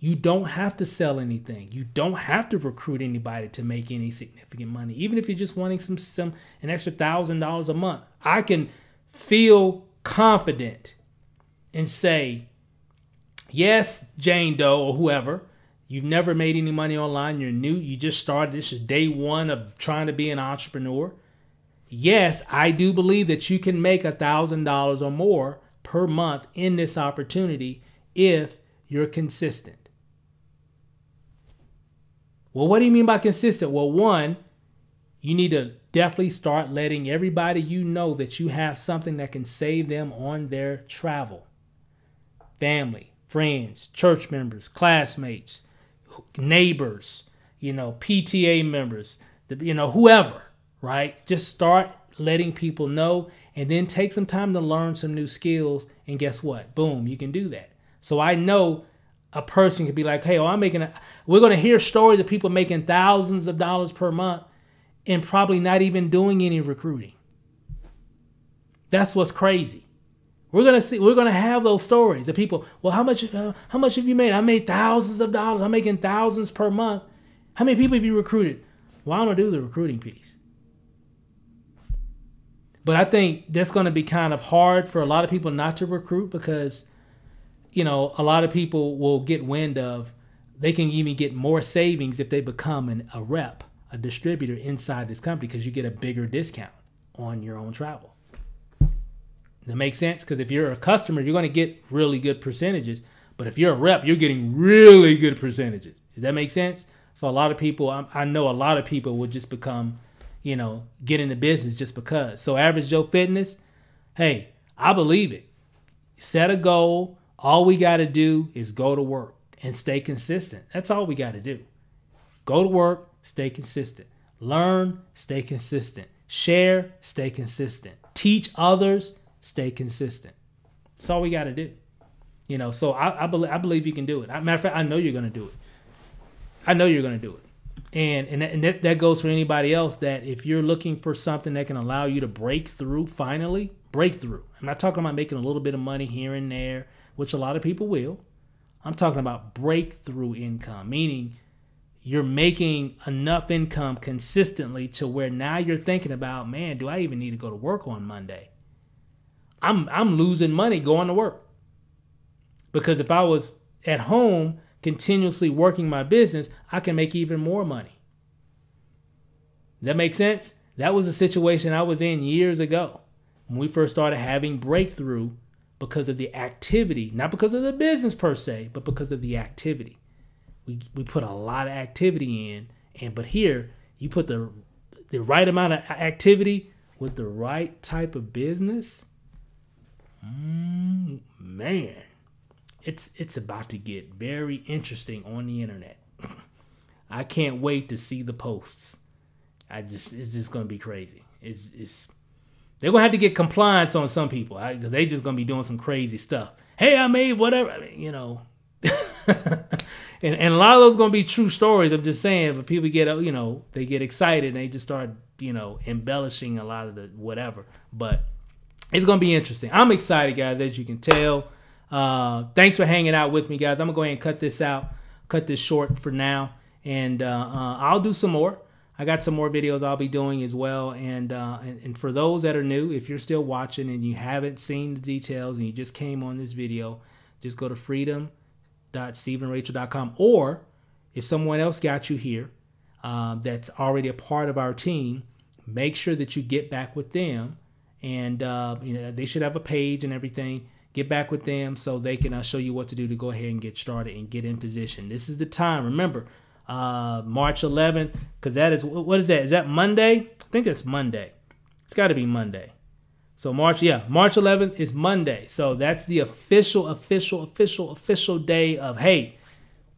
You don't have to sell anything. You don't have to recruit anybody to make any significant money. Even if you're just wanting an extra $1,000 a month, I can feel confident and say, yes, Jane Doe or whoever, you've never made any money online. You're new. You just started. This is day one of trying to be an entrepreneur. Yes, I do believe that you can make $1,000 or more per month in this opportunity if you're consistent. Well, what do you mean by consistent? Well, one, you need to definitely start letting everybody you know that you have something that can save them on their travel. Family, friends, church members, classmates, neighbors, you know, PTA members, you know, whoever, right? Just start letting people know, and then take some time to learn some new skills. And guess what? Boom, you can do that. So I know a person could be like, hey, we're going to hear stories of people making thousands of dollars per month and probably not even doing any recruiting. That's what's crazy. We're going to have those stories of people. Well, how much have you made? I made thousands of dollars. I'm making thousands per month. How many people have you recruited? Well, I don't do the recruiting piece. But I think that's going to be kind of hard for a lot of people not to recruit, because, you know, a lot of people will get wind of they can even get more savings if they become a rep, a distributor inside this company, because you get a bigger discount on your own travel. That makes sense? Because if you're a customer, you're going to get really good percentages. But if you're a rep, you're getting really good percentages. Does that make sense? So a lot of people, I know a lot of people would just become, you know, get into business just because. So Average Joe Fitness, hey, I believe it. Set a goal. All we got to do is go to work and stay consistent. That's all we got to do. Go to work, stay consistent. Learn, stay consistent. Share, stay consistent. Teach others, stay consistent. That's all we got to do. You know, so I believe you can do it. Matter of fact, I know you're going to do it. I know you're going to do it. And that goes for anybody else, that if you're looking for something that can allow you to break through, finally, break through. I'm not talking about making a little bit of money here and there, which a lot of people will. I'm talking about breakthrough income, meaning you're making enough income consistently to where now you're thinking about, man, do I even need to go to work on Monday? I'm losing money going to work. Because if I was at home continuously working my business, I can make even more money. Does that make sense? That was a situation I was in years ago when we first started having breakthrough, because of the activity, not because of the business per se, but because of the activity. We put a lot of activity in, but here you put the right amount of activity with the right type of business. Man, it's about to get very interesting on the internet. I can't wait to see the posts. It's just gonna be crazy. They're gonna have to get compliance on some people, because they just gonna be doing some crazy stuff. Hey, I made whatever, you know. and a lot of those gonna be true stories. I'm just saying, but people get, you know, they get excited and they just start, you know, embellishing a lot of the whatever. But it's gonna be interesting. I'm excited, guys, as you can tell. Thanks for hanging out with me, guys. I'm gonna go ahead and cut this short for now, and I'll do some more. I got some more videos I'll be doing as well. And for those that are new, if you're still watching and you haven't seen the details and you just came on this video, just go to freedom.stevenrachel.com. Or if someone else got you here that's already a part of our team, make sure that you get back with them. And you know, they should have a page and everything. Get back with them so they can show you what to do to go ahead and get started and get in position. This is the time. Remember, March 11th, because that is, what is that? Is that Monday? I think that's Monday. It's got to be Monday. So March 11th is Monday. So that's the official day of, hey,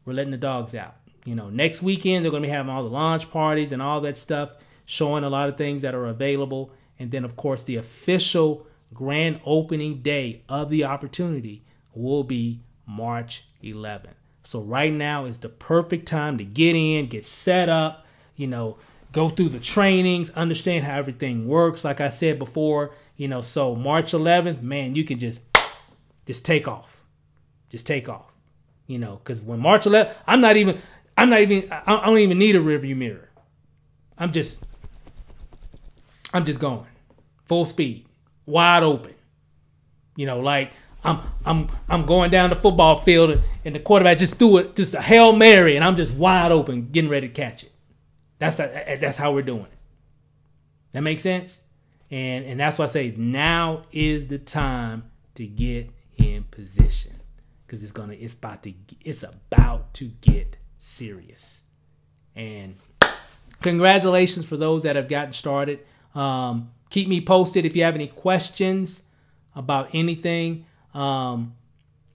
we're letting the dogs out. You know, next weekend, they're going to be having all the launch parties and all that stuff, showing a lot of things that are available. And then, of course, the official grand opening day of the opportunity will be March 11th. So right now is the perfect time to get in, get set up, you know, go through the trainings, understand how everything works. Like I said before, you know, so March 11th, man, you can just take off. Just take off. You know, because when March 11th, I don't even need a rearview mirror. I'm just going full speed, wide open. You know, like I'm going down the football field and the quarterback just threw it, just a Hail Mary, and I'm just wide open, getting ready to catch it. That's how we're doing it. That makes sense? And that's why I say now is the time to get in position, because it's about to get serious. And congratulations for those that have gotten started. Keep me posted if you have any questions about anything.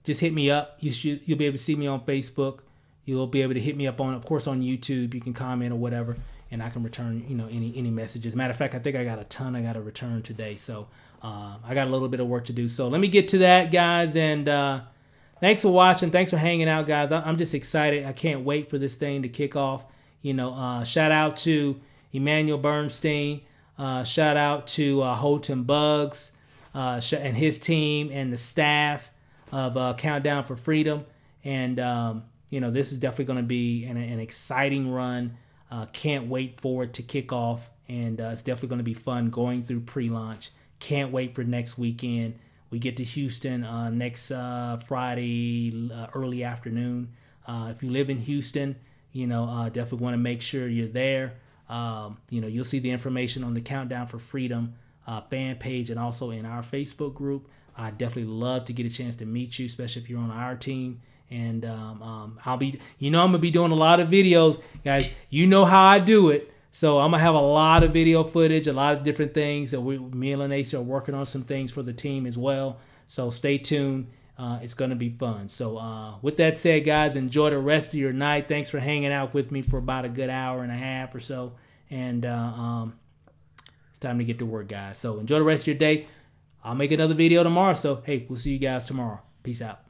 Just hit me up. You'll be able to see me on Facebook. You'll be able to hit me up of course, on YouTube. You can comment or whatever, and I can return, you know, any messages. Matter of fact, I think I got a ton I got to return today, so I got a little bit of work to do. So let me get to that, guys, and thanks for watching. Thanks for hanging out, guys. I'm just excited. I can't wait for this thing to kick off. You know, shout out to Emmanuel Bernstein. Shout out to Houghton Bugs and his team and the staff of Countdown4Freedom. And you know, this is definitely going to be an exciting run. Can't wait for it to kick off, and it's definitely going to be fun going through pre-launch. Can't wait for next weekend. We get to Houston next Friday early afternoon. If you live in Houston, you know, definitely want to make sure you're there. You know, you'll see the information on the Countdown4Freedom fan page and also in our Facebook group. I definitely love to get a chance to meet you, especially if you're on our team. And I'm gonna be doing a lot of videos, guys. You know how I do it, so I'm gonna have a lot of video footage, a lot of different things. So me and Lanace are working on some things for the team as well. So stay tuned. It's gonna be fun. So with that said, guys, enjoy the rest of your night. Thanks for hanging out with me for about a good hour and a half or so. And it's time to get to work, guys. So enjoy the rest of your day. I'll make another video tomorrow. So hey, we'll see you guys tomorrow. Peace out.